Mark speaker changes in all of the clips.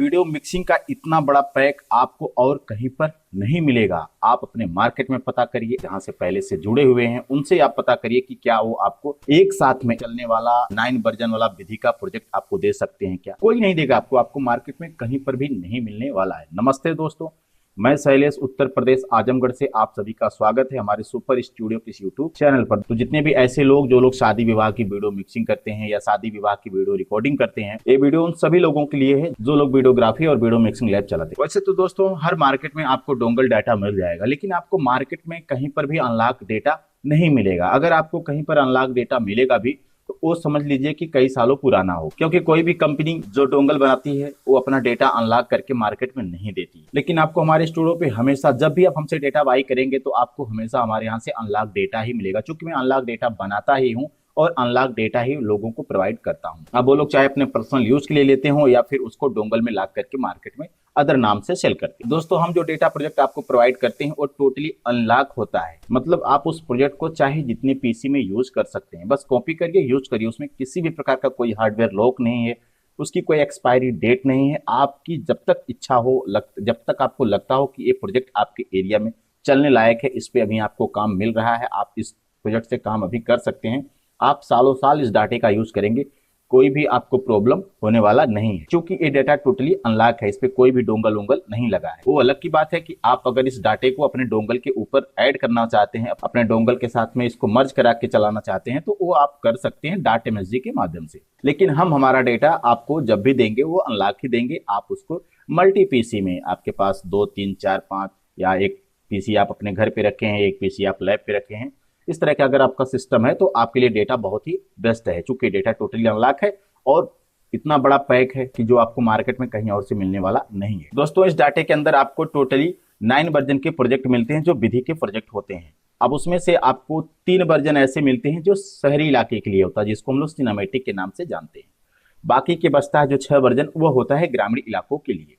Speaker 1: Video mixing का इतना बड़ा पैक आपको और कहीं पर नहीं मिलेगा। आप अपने मार्केट में पता करिए, जहां से पहले से जुड़े हुए हैं उनसे आप पता करिए कि क्या वो आपको एक साथ में चलने वाला 9 वर्जन वाला विधि का प्रोजेक्ट आपको दे सकते हैं। क्या कोई नहीं देगा आपको मार्केट में कहीं पर भी नहीं मिलने वाला है। नमस्ते दोस्तों, मैं शैलेश उत्तर प्रदेश आजमगढ़ से आप सभी का स्वागत है हमारे सुपर स्टूडियो के यूट्यूब चैनल पर। तो जितने भी ऐसे लोग जो लोग शादी विवाह की वीडियो मिक्सिंग करते हैं या शादी विवाह की वीडियो रिकॉर्डिंग करते हैं, ये वीडियो उन सभी लोगों के लिए है जो लोग वीडियोग्राफी और वीडियो मिक्सिंग लैब चलाते हैं। वैसे तो दोस्तों हर मार्केट में आपको डोंगल डाटा मिल जाएगा, लेकिन आपको मार्केट में कहीं पर भी अनलॉक डेटा नहीं मिलेगा। अगर आपको कहीं पर अनलॉक डेटा मिलेगा भी तो वो समझ लीजिए कि कई सालों पुराना हो, क्योंकि कोई भी कंपनी जो डोंगल बनाती है वो अपना डेटा अनलॉक करके मार्केट में नहीं देती। लेकिन आपको हमारे स्टूडियो पे हमेशा जब भी आप हमसे डेटा बाई करेंगे तो आपको हमेशा हमारे यहाँ से अनलॉक डेटा ही मिलेगा, क्योंकि मैं अनलॉक डेटा बनाता ही हूँ और अनलॉक डेटा ही लोगों को प्रोवाइड करता हूँ। अब वो लोग चाहे अपने पर्सनल यूज के लिए लेते हो या फिर उसको डोंगल में लॉक करके मार्केट में अदर नाम से सेल करते हैं। दोस्तों हम जो डेटा प्रोजेक्ट आपको प्रोवाइड करते हैं वो टोटली अनलॉक होता है, मतलब आप उस प्रोजेक्ट को चाहे जितने पीसी में यूज कर सकते हैं, बस कॉपी करके यूज करिए। उसमें किसी भी प्रकार का कोई हार्डवेयर लॉक नहीं है, उसकी कोई एक्सपायरी डेट नहीं है। आपकी जब तक इच्छा हो, जब तक आपको लगता हो कि ये प्रोजेक्ट आपके एरिया में चलने लायक है, इस पे अभी आपको काम मिल रहा है, आप इस प्रोजेक्ट से काम अभी कर सकते हैं, आप सालों साल इस डाटे का यूज करेंगे, कोई भी आपको प्रॉब्लम होने वाला नहीं है। क्योंकि ये डाटा टोटली अनलॉक है, इस पे कोई भी डोंगल वोंगल नहीं लगा है। वो अलग की बात है कि आप अगर इस डाटे को अपने डोंगल के ऊपर ऐड करना चाहते हैं, अपने डोंगल के साथ में इसको मर्ज करा के चलाना चाहते हैं, तो वो आप कर सकते हैं डाट एमएसजी के माध्यम से। लेकिन हम हमारा डेटा आपको जब भी देंगे वो अनलॉक ही देंगे। आप उसको मल्टी पीसी में, आपके पास 2 3 4 5 या एक पीसी आप अपने घर पे रखे हैं, एक पीसी आप लैब पे रखे हैं, इस तरह का अगर आपका सिस्टम है तो आपके लिए डेटा बहुत ही बेस्ट है। चूंकि डेटा टोटली अनलॉक है और इतना बड़ा पैक है कि जो आपको मार्केट में कहीं और से मिलने वाला नहीं है। दोस्तों इस डाटे के अंदर आपको टोटली 9 वर्जन के प्रोजेक्ट मिलते हैं जो विधि के प्रोजेक्ट होते हैं। अब उसमें से आपको 3 वर्जन ऐसे मिलते हैं जो शहरी इलाके के लिए होता है, जिसको हम लोग सिनेमैटिक के नाम से जानते हैं। बाकी के बचता है जो 6 वर्जन, वो होता है ग्रामीण इलाकों के लिए,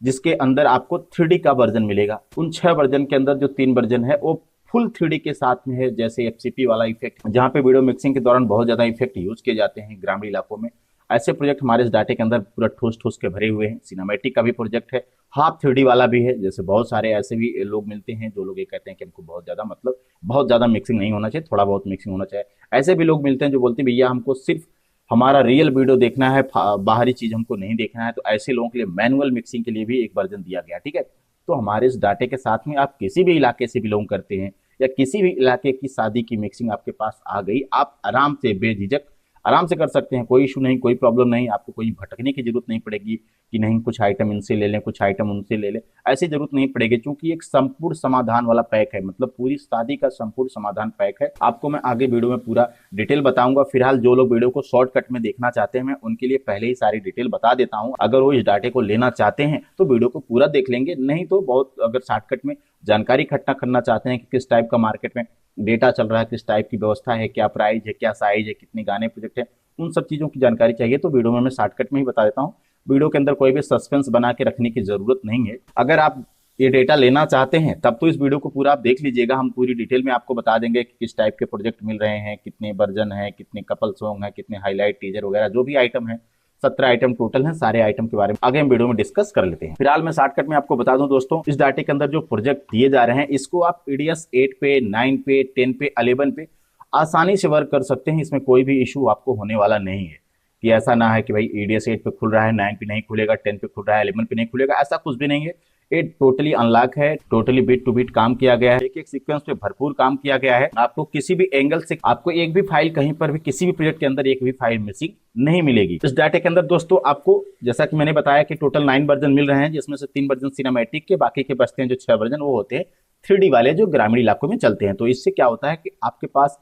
Speaker 1: जिसके अंदर आपको 3D का वर्जन मिलेगा। उन 6 वर्जन के अंदर जो 3 वर्जन है वो फुल 3D के साथ में है, जैसे एफसीपी वाला इफेक्ट, जहां पे वीडियो मिक्सिंग के दौरान बहुत ज्यादा इफेक्ट यूज किए जाते हैं ग्रामीण इलाकों में। ऐसे प्रोजेक्ट हमारे इस डाटे के अंदर पूरा ठोस ठोस के भरे हुए हैं। सिनेमैटिक का भी प्रोजेक्ट है, हाफ 3D वाला भी है। जैसे बहुत सारे ऐसे भी लोग मिलते हैं जो लोग ये कहते हैं कि हमको बहुत ज्यादा मिक्सिंग नहीं होना चाहिए, थोड़ा बहुत मिक्सिंग होना चाहिए। ऐसे भी लोग मिलते हैं जो बोलते हैं भैया हमको सिर्फ हमारा रियल वीडियो देखना है, बाहरी चीज हमको नहीं देखना है। तो ऐसे लोगों के लिए मैनुअल मिक्सिंग के लिए भी एक वर्जन दिया गया, ठीक है। तो हमारे इस डाटे के साथ में आप किसी भी इलाके से बिलोंग करते हैं या किसी भी इलाके की शादी की मिक्सिंग आपके पास आ गई, आप आराम से बेझिझक आराम से कर सकते हैं। कोई इशू नहीं, कोई प्रॉब्लम नहीं, आपको कोई भटकने की जरूरत नहीं पड़ेगी कि नहीं कुछ आइटम इनसे ले लें, कुछ आइटम उनसे ले लें, ऐसी जरूरत नहीं पड़ेगी। क्योंकि एक संपूर्ण समाधान वाला पैक है, मतलब पूरी शादी का संपूर्ण समाधान पैक है। आपको मैं आगे वीडियो में पूरा डिटेल बताऊंगा। फिलहाल जो लोग वीडियो को शॉर्टकट में देखना चाहते हैं, मैं उनके लिए पहले ही सारी डिटेल बता देता हूँ। अगर वो इस डाटे को लेना चाहते हैं तो वीडियो को पूरा देख लेंगे, नहीं तो बहुत अगर शॉर्टकट में जानकारी इकट्ठा करना चाहते हैं कि किस टाइप का मार्केट में डेटा चल रहा है, किस टाइप की व्यवस्था है, क्या प्राइस है, क्या साइज है, कितने गाने प्रोजेक्ट है, उन सब चीजों की जानकारी चाहिए तो वीडियो में मैं शॉर्टकट में ही बता देता हूँ। वीडियो के अंदर कोई भी सस्पेंस बना के रखने की जरूरत नहीं है। अगर आप ये डेटा लेना चाहते हैं तब तो इस वीडियो को पूरा आप देख लीजिएगा। हम पूरी डिटेल में आपको बता देंगे कि किस टाइप के प्रोजेक्ट मिल रहे हैं, कितने वर्जन है, कितने कपल सॉन्ग है, कितने हाईलाइट टीजर वगैरह जो भी आइटम है, 17 आइटम टोटल हैं। सारे आइटम के बारे में आगे हम वीडियो में डिस्कस कर लेते हैं। फिलहाल मैं शॉर्टकट में आपको बता दूं दोस्तों, इस डाटे के अंदर जो प्रोजेक्ट दिए जा रहे हैं इसको आप ईडीएस 8 पे, 9 पे, 10 पे, 11 पे आसानी से वर्क कर सकते हैं। इसमें कोई भी इशू आपको होने वाला नहीं है कि ऐसा ना है कि भाई ईडीएस 8 पे खुल रहा है, 9 पे नहीं खुलेगा, 10 पे खुल रहा है, 11 पे नहीं खुलेगा, ऐसा कुछ भी नहीं है। ये टोटली अनलॉक है, टोटली बीट टू बीट काम किया गया है, एक एक सीक्वेंस पे भरपूर काम किया गया है। आपको किसी भी एंगल से आपको एक भी फाइल कहीं पर भी किसी भी प्रोजेक्ट के अंदर एक भी फाइल मिसिंग नहीं मिलेगी। इस डाटे के अंदर दोस्तों आपको जैसा कि मैंने बताया कि टोटल 9 वर्जन मिल रहे हैं, जिसमें से 3 वर्जन सिनेमैटिक के, बाकी के बचते हैं जो 6 वर्जन वो होते हैं 3D वाले जो ग्रामीण इलाकों में चलते हैं। तो इससे क्या होता है कि आपके पास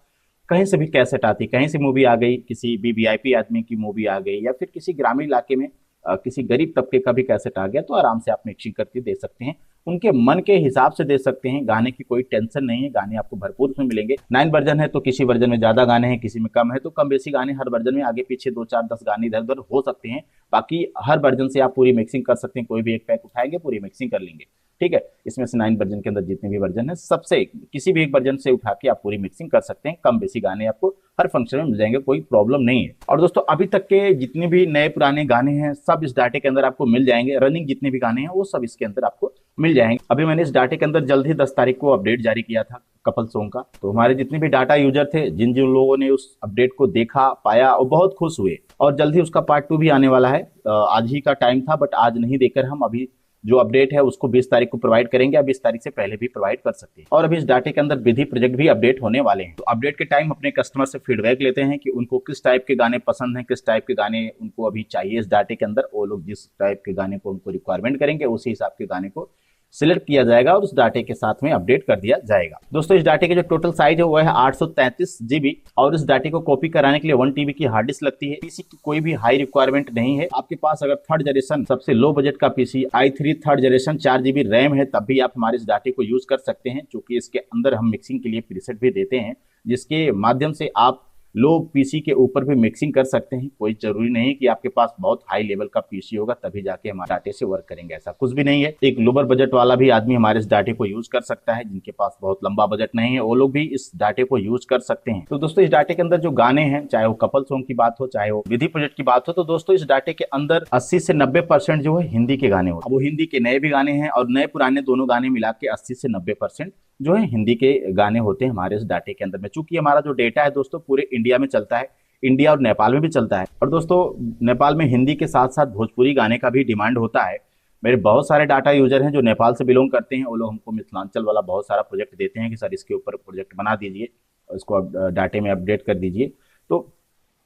Speaker 1: कहीं से भी कैसेट आती, कहीं से मूवी आ गई, किसी भी वीआईपी आदमी की मूवी आ गई या फिर किसी ग्रामीण इलाके में किसी गरीब तबके का भी कैसेट आ गया तो आराम से आप मिक्सिंग करके दे सकते हैं। उनके मन के हिसाब से दे सकते हैं। गाने की कोई टेंशन नहीं है, गाने आपको भरपूर उसमें मिलेंगे। 9 वर्जन है तो किसी वर्जन में ज्यादा गाने हैं, किसी में कम है, तो कम बेसी गाने हर वर्जन में, आगे पीछे 2 4 10 गाने इधर उधर हो सकते हैं। बाकी हर वर्जन से आप पूरी मिक्सिंग कर सकते हैं, कोई भी एक पैक उठाएंगे पूरी मिक्सिंग कर लेंगे, ठीक है। इसमें से 9 वर्जन के अंदर जितने भी वर्जन है, सबसे किसी भी एक वर्जन से उठा के आप पूरी मिक्सिंग कर सकते हैं। कम बेसी गाने आपको हर फंक्शन में मिल जाएंगे, कोई प्रॉब्लम नहीं है। और दोस्तों अभी तक के जितने भी नए पुराने गाने हैं सब इस डाटे के अंदर आपको मिल जाएंगे। रनिंग जितने भी गाने हैं वो सब इसके अंदर आपको मिल जाएंगे। अभी मैंने इस डाटे के अंदर जल्द ही 10 तारीख को अपडेट जारी किया था कपल सॉन्ग का, तो हमारे जितने भी डाटा यूजर थे, जिन जिन लोगों ने उस अपडेट को देखा पाया और बहुत खुश हुए, और जल्द ही उसका पार्ट 2 भी आने वाला है। आज ही का टाइम था बट आज नहीं देकर हम अभी जो अपडेट है उसको 20 तारीख को प्रोवाइड करेंगे। अब 20 तारीख से पहले भी प्रोवाइड कर सकते हैं। और अभी इस डाटे के अंदर विधि प्रोजेक्ट भी अपडेट होने वाले हैं। तो अपडेट के टाइम अपने कस्टमर से फीडबैक लेते हैं कि उनको किस टाइप के गाने पसंद हैं, किस टाइप के गाने उनको अभी चाहिए इस डाटे के अंदर। वो लोग जिस टाइप के गाने को उनको रिक्वायरमेंट करेंगे उसी हिसाब के गाने को सिलेक्ट किया जाएगा और उस डाटे के साथ में अपडेट कर दिया जाएगा। दोस्तों इस डाटे के जो टोटल साइज है वो है 833 GB, और इस डाटे को कॉपी कराने के लिए 1 TB की हार्ड डिस्क लगती है। पीसी की कोई भी हाई रिक्वायरमेंट नहीं है। आपके पास अगर 3rd जनरेशन सबसे लो बजट का PC i3 3rd generation 4 GB RAM है, तब भी आप हमारे इस डाटे को यूज कर सकते हैं, क्योंकि इसके अंदर हम मिक्सिंग के लिए प्रीसेट भी देते हैं, जिसके माध्यम से आप लो पीसी के ऊपर भी मिक्सिंग कर सकते हैं। कोई जरूरी नहीं कि आपके पास बहुत हाई लेवल का पीसी होगा तभी जाके हमारे डाटे से वर्क करेंगे, ऐसा कुछ भी नहीं है। एक लोअर बजट वाला भी आदमी हमारे इस डाटे को यूज कर सकता है, जिनके पास बहुत लंबा बजट नहीं है वो लोग भी इस डाटे को यूज कर सकते हैं। तो दोस्तों इस डाटे के अंदर जो गाने हैं, चाहे वो कपल सॉन्ग की बात हो, चाहे वो विधि प्रोजेक्ट की बात हो, तो दोस्तों इस डाटे के अंदर 80 से 90% जो है हिंदी के गाने होते हैं। वो हिंदी के नए भी गाने हैं और नए पुराने दोनों गाने मिला के 80 से 90% जो है हिंदी के गाने होते हैं हमारे इस डाटे के अंदर में। चूंकि हमारा जो डेटा है दोस्तों पूरे इंडिया में चलता है, इंडिया और नेपाल में भी चलता है। और दोस्तों नेपाल में हिंदी के साथ साथ भोजपुरी गाने का भी डिमांड होता है। मेरे बहुत सारे डाटा यूजर हैं जो नेपाल से बिलोंग करते हैं, वो लोग हमको मिथिलांचल वाला बहुत सारा प्रोजेक्ट देते हैं कि सर इसके ऊपर प्रोजेक्ट बना दीजिए और इसको डाटे में अपडेट कर दीजिए। तो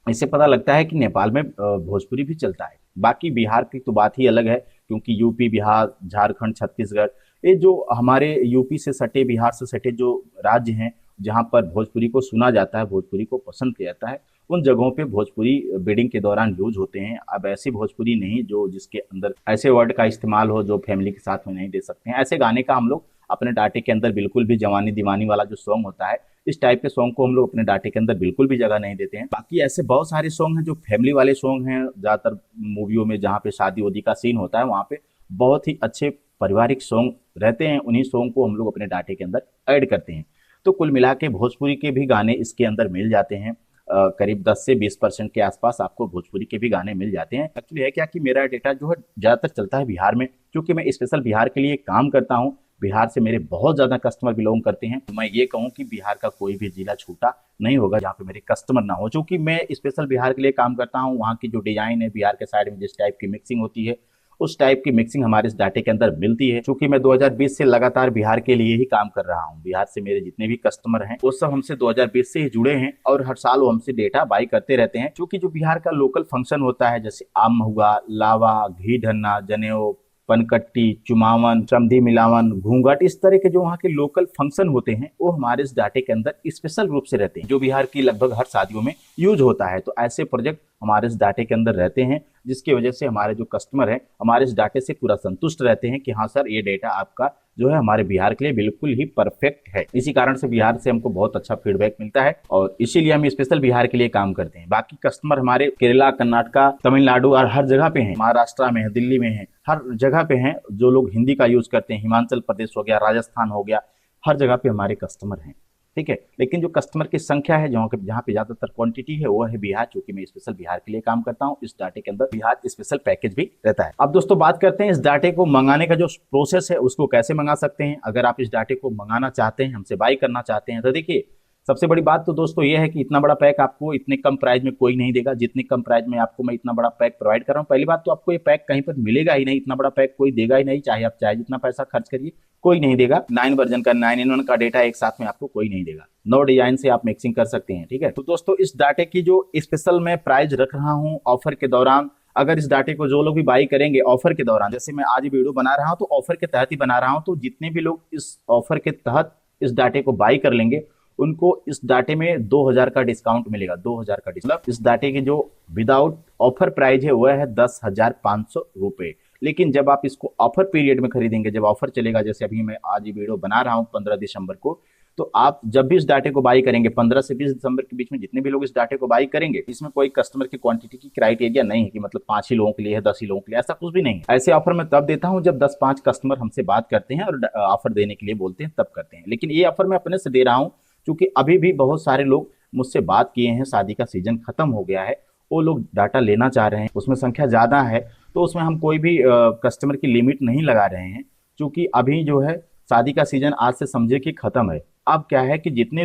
Speaker 1: इससे पता लगता है कि नेपाल में भोजपुरी भी चलता है। बाकी बिहार की तो बात ही अलग है, क्योंकि यूपी, बिहार, झारखंड, छत्तीसगढ़, ये जो हमारे यूपी से सटे, बिहार से सटे जो राज्य हैं जहाँ पर भोजपुरी को सुना जाता है, भोजपुरी को पसंद किया जाता है, उन जगहों पे भोजपुरी बिडिंग के दौरान यूज होते हैं। अब ऐसी भोजपुरी नहीं जो जिसके अंदर ऐसे वर्ड का इस्तेमाल हो जो फैमिली के साथ में नहीं दे सकते हैं। ऐसे गाने का हम लोग अपने डाटे के अंदर बिल्कुल भी, जवानी दीवानी वाला जो सॉन्ग होता है, इस टाइप के सॉन्ग को हम लोग अपने डाटे के अंदर बिल्कुल भी जगह नहीं देते हैं। बाकी ऐसे बहुत सारे सॉन्ग हैं जो फैमिली वाले सॉन्ग हैं, ज्यादातर मूवियों में जहाँ पे शादी वादी का सीन होता है वहाँ पे बहुत ही अच्छे पारिवारिक सॉन्ग रहते हैं। उन्हीं सॉन्ग को हम लोग अपने डाटे के अंदर ऐड करते हैं। तो कुल मिला के भोजपुरी के भी गाने इसके अंदर मिल जाते हैं। करीब 10 से 20% के आसपास आपको भोजपुरी के भी गाने मिल जाते हैं। एक्चुअली है क्या कि मेरा डेटा जो है ज़्यादातर चलता है बिहार में, क्योंकि मैं स्पेशल बिहार के लिए काम करता हूँ। बिहार से मेरे बहुत ज़्यादा कस्टमर बिलोंग करते हैं। मैं ये कहूँ कि बिहार का कोई भी जिला छूटा नहीं होगा जहाँ पे मेरे कस्टमर ना हो। चूँकि मैं स्पेशल बिहार के लिए काम करता हूँ, वहाँ की जो डिजाइन है, बिहार के साइड में जिस टाइप की मिक्सिंग होती है, उस टाइप की मिक्सिंग हमारे इस डाटे के अंदर मिलती है। क्योंकि मैं 2020 से लगातार बिहार के लिए ही काम कर रहा हूं। बिहार से मेरे जितने भी कस्टमर हैं वो सब हमसे 2020 से ही जुड़े हैं और हर साल वो हमसे डेटा बाई करते रहते हैं। क्योंकि जो बिहार का लोकल फंक्शन होता है, जैसे आम हुआ, लावा, घी ढन्ना, जनेऊ, पनकट्टी, चुमावन, समधी मिलावन, घूंघट, इस तरह के जो वहाँ के लोकल फंक्शन होते हैं वो हमारे इस डाटे के अंदर स्पेशल रूप से रहते हैं, जो बिहार की लगभग हर शादियों में यूज होता है। तो ऐसे प्रोजेक्ट हमारे इस डाटे के अंदर रहते हैं, जिसकी वजह से हमारे जो कस्टमर हैं हमारे इस डाटे से पूरा संतुष्ट रहते हैं कि हाँ सर, ये डेटा आपका जो है हमारे बिहार के लिए बिल्कुल ही परफेक्ट है। इसी कारण से बिहार से हमको बहुत अच्छा फीडबैक मिलता है और इसीलिए हम स्पेशल बिहार के लिए काम करते हैं। बाकी कस्टमर हमारे केरला, कर्नाटका, तमिलनाडु और हर जगह पे हैं, महाराष्ट्र में है, दिल्ली में है, हर जगह पे हैं जो लोग हिंदी का यूज करते हैं। हिमाचल प्रदेश हो गया, राजस्थान हो गया, हर जगह पे हमारे कस्टमर हैं, ठीक है। लेकिन जो कस्टमर की संख्या है, जहाँ पे ज्यादातर क्वांटिटी है, वो है बिहार। क्योंकि मैं स्पेशल बिहार के लिए काम करता हूँ, इस डाटे के अंदर बिहार स्पेशल पैकेज भी रहता है। अब दोस्तों बात करते हैं इस डाटे को मंगाने का जो प्रोसेस है, उसको कैसे मंगा सकते हैं। अगर आप इस डाटे को मंगाना चाहते हैं, हमसे बाई करना चाहते हैं, तो देखिए सबसे बड़ी बात तो दोस्तों ये है कि इतना बड़ा पैक आपको इतने कम प्राइस में कोई नहीं देगा। जितने कम प्राइस में आपको मैं इतना बड़ा पैक प्रोवाइड कर रहा हूँ, पहली बात तो आपको ये पैक कहीं पर मिलेगा ही नहीं। इतना बड़ा पैक कोई देगा ही नहीं, चाहे आप चाहे जितना पैसा खर्च करिए, कोई नहीं देगा। 9 वर्जन का 9-in-1 का डेटा एक साथ में आपको कोई नहीं देगा। 9 डिजाइन से आप मिक्सिंग कर सकते हैं, ठीक है। तो दोस्तों इस डाटे की जो स्पेशल मैं प्राइस रख रहा हूँ ऑफर के दौरान, अगर इस डाटे को जो लोग भी बाई करेंगे ऑफर के दौरान, जैसे मैं आज वीडियो बना रहा हूँ तो ऑफर के तहत ही बना रहा हूँ, तो जितने भी लोग इस ऑफर के तहत इस डाटे को बाई कर लेंगे उनको इस डाटे में 2000 का डिस्काउंट मिलेगा। 2000 का डिस्काउंट। इस डाटे की जो विदाउट ऑफर प्राइस है वह है 10,500 रुपए। लेकिन जब आप इसको ऑफर पीरियड में खरीदेंगे, जब ऑफर चलेगा, जैसे अभी मैं आज ये वीडियो बना रहा हूँ 15 दिसंबर को, तो आप जब भी इस डाटे को बाई करेंगे 15 से 20 दिसंबर के बीच में जितने भी लोग इस डाटे को बाई करेंगे, इसमें कोई कस्टमर की क्वांटिटी की क्राइटेरिया नहीं है कि मतलब 5 ही लोगों के लिए है, 10 ही लोगों के लिए, ऐसा कुछ भी नहीं है। ऐसे ऑफर मैं तब देता हूं जब 10-5 कस्टमर हमसे बात करते हैं और ऑफर देने के लिए बोलते हैं, तब करते हैं। लेकिन ये ऑफर मैं अपने से दे रहा हूं क्योंकि अभी भी बहुत सारे लोग मुझसे बात किए हैं, शादी का सीजन खत्म हो गया है, वो लोग डाटा लेना चाह रहे हैं, उसमें संख्या ज्यादा है, तो उसमें हम कोई भी कस्टमर की लिमिट नहीं लगा रहे हैं, क्योंकि अभी जो है शादी का सीजन आज से समझे कि खत्म है। अब क्या है कि जितने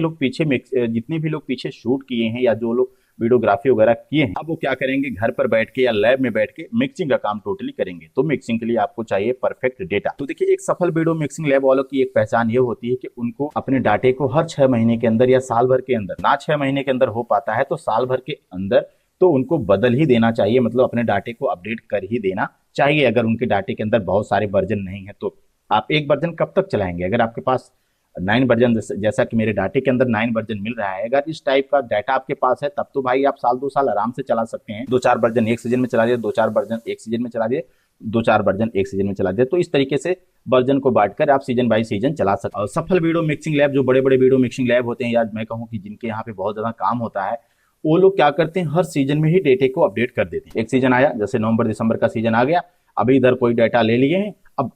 Speaker 1: भी लोग पीछे शूट किए हैं या जो लोग वीडियोग्राफी वगैरह किए हैं, अब वो क्या करेंगे, घर पर बैठ के या लैब में बैठ के मिक्सिंग का काम टोटली करेंगे। तो मिक्सिंग के लिए आपको चाहिए परफेक्ट डेटा। तो देखिए, एक सफल वीडियो मिक्सिंग लैब वालों की एक पहचान ये होती है कि उनको अपने डाटे को हर 6 महीने के अंदर या साल भर के अंदर, ना 6 महीने के अंदर हो पाता है तो साल भर के अंदर तो उनको बदल ही देना चाहिए, मतलब अपने डाटे को अपडेट कर ही देना चाहिए। अगर उनके डाटे के अंदर बहुत सारे वर्जन नहीं है तो आप एक वर्जन कब तक चलाएंगे? अगर आपके पास 9 वर्जन, जैसा कि मेरे डाटे के अंदर 9 वर्जन मिल रहा है, अगर इस टाइप का डाटा आपके पास है तब तो भाई आप साल 2 साल आराम से चला सकते हैं। 2-4 वर्जन एक सीजन में चला दिए, 2-4 वर्जन एक सीजन में चला दिए, 2-4 वर्जन एक सीजन में चला दिए, तो इस तरीके से वर्जन को बांटकर आप सीजन बाई सीजन चला सकते हैं। सफल वीडियो मिक्सिंग लैब, जो बड़े बड़े वीडियो मिक्सिंग लैब होते हैं, या मैं कहूँ कि जिनके यहाँ पे बहुत ज्यादा काम होता है, वो लोग क्या करते हैं, हर सीजन में ही डेटे को अपडेट कर देते हैं। एक सीजन आया, जैसे नवंबर दिसंबर का सीजन आ गया, अभी इधर कोई डेटा ले लिए हैं, अब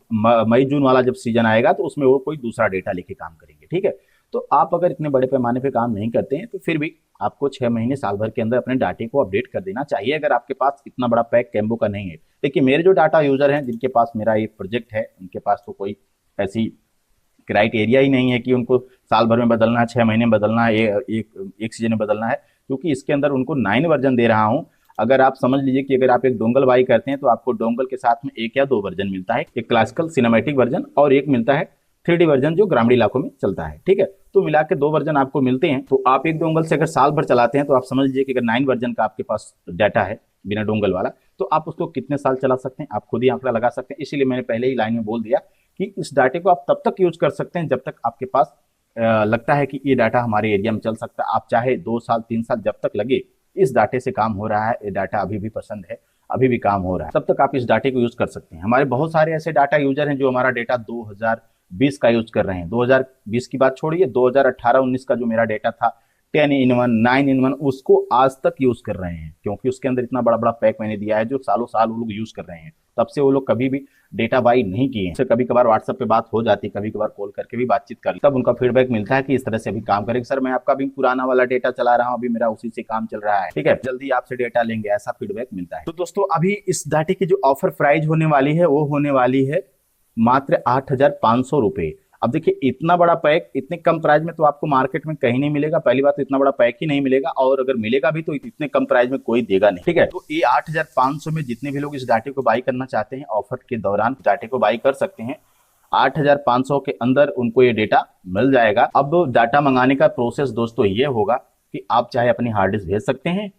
Speaker 1: मई जून वाला जब सीजन आएगा तो उसमें वो कोई दूसरा डेटा लेके काम करेंगे, ठीक है। तो आप अगर इतने बड़े पैमाने पे काम नहीं करते हैं तो फिर भी आपको 6 महीने साल भर के अंदर अपने डाटे को अपडेट कर देना चाहिए, अगर आपके पास इतना बड़ा पैक कैम्बो का नहीं है। देखिए, मेरे जो डाटा यूजर हैं, जिनके पास मेरा ये प्रोजेक्ट है, उनके पास तो कोई ऐसी क्राइटेरिया ही नहीं है कि उनको साल भर में बदलना है, 6 महीने में बदलना है, एक सीजन में बदलना है, क्योंकि इसके अंदर उनको 9 वर्जन दे रहा हूं। अगर आप समझ लीजिए कि अगर आप एक डोंगल बाई करते हैं तो आपको डोंगल के साथ में 1 या 2 वर्जन मिलता है, एक क्लासिकल सिनेमैटिक वर्जन और एक मिलता है 3D वर्जन जो ग्रामीण इलाकों में चलता है, ठीक है। तो मिला के 2 वर्जन आपको मिलते हैं। तो आप एक डोंगल से अगर साल भर चलाते हैं तो आप समझ लीजिए कि अगर 9 वर्जन का आपके पास डाटा है बिना डोंगल वाला, तो आप उसको कितने साल चला सकते हैं, आप खुद ही आंकड़ा लगा सकते हैं। इसीलिए मैंने पहले ही लाइन में बोल दिया कि इस डाटे को आप तब तक यूज कर सकते हैं जब तक आपके पास लगता है कि ये डाटा हमारे एरिया में चल सकता है। आप चाहे 2 साल 3 साल जब तक लगे, इस डाटे से काम हो रहा है, ये डाटा अभी भी पसंद है, अभी भी काम हो रहा है, तब तक आप इस डाटे को यूज कर सकते हैं। हमारे बहुत सारे ऐसे डाटा यूजर हैं जो हमारा डेटा 2020 का यूज कर रहे हैं। 2020 की बात छोड़िए, 2018-19 का जो मेरा डेटा था 10 in 1, 9 in 1, उसको आज तक यूज कर रहे हैं, क्योंकि उसके अंदर इतना बड़ा बड़ा पैक मैंने दिया है जो सालों साल वो लोग यूज कर रहे हैं। तब से वो लोग कभी भी डेटा बाई नहीं किए हैं। कभी कभार व्हाट्सएप पे बात हो जाती है, कभी कभार कॉल करके भी बातचीत कर, तब उनका फीडबैक मिलता है कि इस तरह से अभी काम करेंगे। सर, मैं आपका भी पुराना वाला डेटा चला रहा हूँ, अभी मेरा उसी से काम चल रहा है, ठीक है, जल्दी आपसे डेटा लेंगे, ऐसा फीडबैक मिलता है। तो दोस्तों, अभी इस डाटे की जो ऑफर प्राइस होने वाली है वो होने वाली है मात्र 8,500 रुपए। अब देखिए, इतना बड़ा पैक इतने कम प्राइस में तो आपको मार्केट में कहीं नहीं मिलेगा। पहली बात तो इतना बड़ा पैक ही नहीं मिलेगा, और अगर मिलेगा भी तो इतने कम प्राइस में कोई देगा नहीं, ठीक है। तो ये 8,500 में जितने भी लोग इस डाटे को बाई करना चाहते हैं, ऑफर के दौरान डाटे को बाई कर सकते हैं। 8,500 के अंदर उनको ये डेटा मिल जाएगा। अब डाटा मंगाने का प्रोसेस दोस्तों ये होगा कि आप चाहे अपनी हार्ड डिस्क भेज सकते हैं।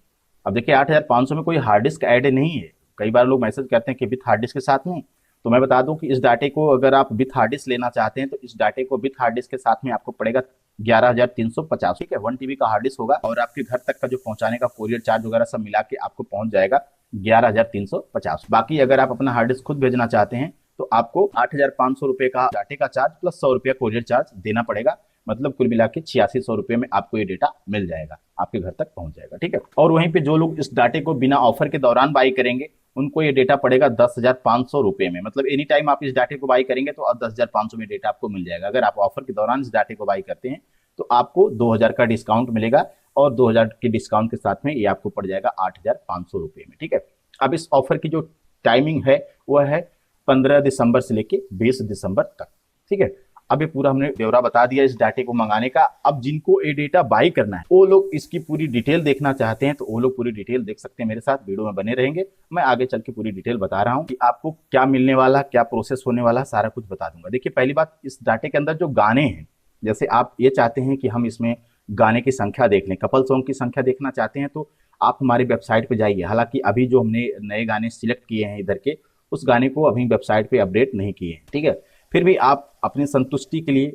Speaker 1: अब देखिए, 8,500 में कोई हार्ड डिस्क ऐड नहीं है। कई बार लोग मैसेज करते हैं कि विथ हार्ड डिस्क के साथ में, तो मैं बता दूं कि इस डाटे को अगर आप विथ हार्ड डिस्क लेना चाहते हैं तो इस डाटे को विथ हार्ड डिस्क के साथ में आपको पड़ेगा 11,350, ठीक है। 1 TB का हार्ड डिस्क होगा और आपके घर तक का जो पहुंचाने का कोरियर चार्ज वगैरह सब मिला के आपको पहुंच जाएगा 11,350। बाकी अगर आप अपना हार्ड डिस्क खुद भेजना चाहते हैं तो आपको 8,500 रुपए का डाटे का चार्ज प्लस 100 रुपया कोरियर चार्ज देना पड़ेगा। मतलब कुल मिला के 8600 रुपये में आपको ये डेटा मिल जाएगा, आपके घर तक पहुंच जाएगा, ठीक है। और वहीं पे जो लोग इस डाटे को बिना ऑफर के दौरान बाई करेंगे उनको ये डेटा पड़ेगा 10,500 रुपये में। मतलब एनी टाइम आप इस डाटे को बाई करेंगे तो 10,500 में डेटा आपको मिल जाएगा। अगर आप ऑफर के दौरान इस डाटे को बाई करते हैं तो आपको 2,000 का डिस्काउंट मिलेगा, और 2,000 के डिस्काउंट के साथ में ये आपको पड़ जाएगा 8,500 रुपये में, ठीक है। अब इस ऑफर की जो टाइमिंग है वह है 15 दिसंबर से लेके 20 दिसंबर तक, ठीक है। अब ये पूरा हमने ब्यौरा बता दिया इस डाटे को मंगाने का। अब जिनको ये डेटा बाई करना है वो लोग इसकी पूरी डिटेल देखना चाहते हैं तो वो लोग पूरी डिटेल देख सकते हैं, मेरे साथ वीडियो में बने रहेंगे। मैं आगे चल के पूरी डिटेल बता रहा हूँ कि आपको क्या मिलने वाला, क्या प्रोसेस होने वाला, सारा कुछ बता दूंगा। देखिए, पहली बात, इस डाटे के अंदर जो गाने हैं, जैसे आप ये चाहते हैं कि हम इसमें गाने की संख्या देख लें, कपल सॉन्ग की संख्या देखना चाहते हैं तो आप हमारी वेबसाइट पे जाइए। हालांकि अभी जो हमने नए गाने सिलेक्ट किए हैं इधर के, उस गाने को अभी वेबसाइट पे अपडेट नहीं किए हैं, ठीक है। फिर भी आप अपनी संतुष्टि के लिए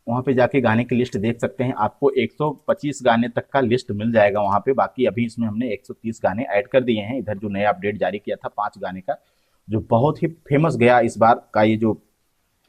Speaker 1: वहां पे जाके गाने की लिस्ट देख सकते हैं। आपको 125 गाने तक का लिस्ट मिल जाएगा वहां पे। बाकी अभी इसमें हमने 130 गाने ऐड कर दिए हैं। इधर जो नया अपडेट जारी किया था 5 गाने का, जो बहुत ही फेमस गया इस बार का ये जो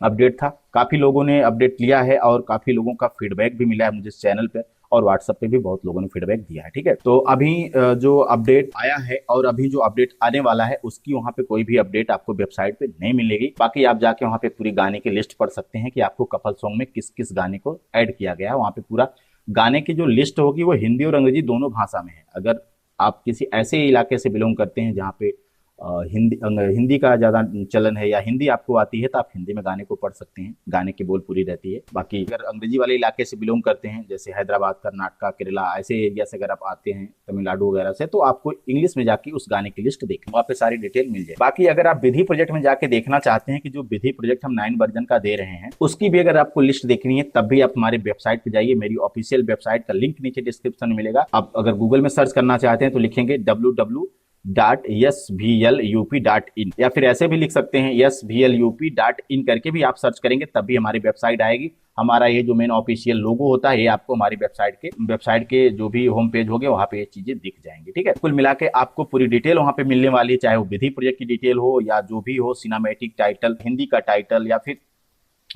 Speaker 1: अपडेट था। काफी लोगों ने अपडेट लिया है और काफी लोगों का फीडबैक भी मिला है मुझे इस चैनल पे, और व्हाट्सएप पे भी बहुत लोगों ने फीडबैक दिया है। ठीक है, तो अभी जो अपडेट आया है और अभी जो अपडेट आने वाला है उसकी वहां पे कोई भी अपडेट आपको वेबसाइट पे नहीं मिलेगी। बाकी आप जाके वहां पे पूरी गाने की लिस्ट पढ़ सकते हैं कि आपको कपल सॉन्ग में किस किस गाने को ऐड किया गया है। वहां पे पूरा गाने की जो लिस्ट होगी वो हिंदी और अंग्रेजी दोनों भाषा में है। अगर आप किसी ऐसे इलाके से बिलोंग करते हैं जहाँ पे हिंदी का ज्यादा चलन है या हिंदी आपको आती है तो आप हिंदी में गाने को पढ़ सकते हैं, गाने की बोल पूरी रहती है। बाकी अगर अंग्रेजी वाले इलाके से बिलोंग करते हैं जैसे हैदराबाद, कर्नाटका, केरला, ऐसे एरिया से अगर आप आते हैं, तमिलनाडु वगैरह से, तो आपको इंग्लिश में जाके उस गाने की लिस्ट देखें, वहाँ पे सारी डिटेल मिल जाए। बाकी अगर आप विधि प्रोजेक्ट में जाके देखना चाहते हैं कि जो विधि प्रोजेक्ट हम 9 वर्जन का दे रहे हैं उसकी भी अगर आपको लिस्ट देखनी है तब भी आप हमारे वेबसाइट पे जाइए। मेरी ऑफिशियल वेबसाइट का लिंक नीचे डिस्क्रिप्शन में मिलेगा। आप अगर गूगल में सर्च करना चाहते हैं तो लिखेंगे www.svlup.in या फिर ऐसे भी लिख सकते हैं svlup.in करके भी आप सर्च करेंगे तब भी हमारी वेबसाइट आएगी। हमारा ये जो मेन ऑफिशियल लोगो होता है ये आपको हमारी वेबसाइट के जो भी होम पेज होंगे वहां पे ये चीजें दिख जाएंगी। ठीक है, कुल मिला के आपको पूरी डिटेल वहां पे मिलने वाली है, चाहे वो विधि प्रोजेक्ट की डिटेल हो या जो भी हो, सिनेमैटिक टाइटल, हिंदी का टाइटल या फिर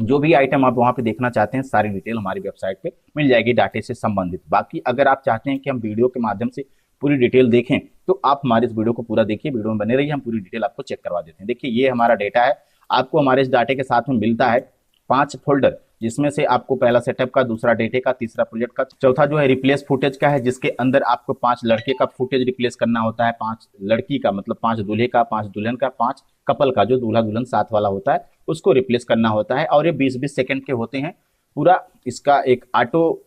Speaker 1: जो भी आइटम आप वहां पे देखना चाहते हैं सारी डिटेल हमारी वेबसाइट पे मिल जाएगी डाटे से संबंधित। बाकी अगर आप चाहते हैं कि हम वीडियो के माध्यम से पूरी डिटेल देखें तो आप हमारे इस वीडियो को पूरा देखिए, वीडियो में बने रहिए, हम पूरी डिटेल आपको चेक करवा देते हैं। देखिए ये हमारा डेटा है, आपको हमारे इस डाटे के साथ में मिलता है 5 फोल्डर, जिसमें से आपको पहला सेटअप का, दूसरा डेटे का, तीसरा प्रोजेक्ट का, चौथा जो है रिप्लेस फुटेज का है, जिसके अंदर आपको 5 लड़के का फुटेज रिप्लेस करना होता है, 5 लड़की का मतलब 5 दूल्हे का, 5 दुल्हन का, 5 कपल का जो दूल्हा दुल्हन साथ वाला होता है उसको रिप्लेस करना होता है, और ये 20-20 सेकंड के होते हैं। पूरा इसका एक ऑटो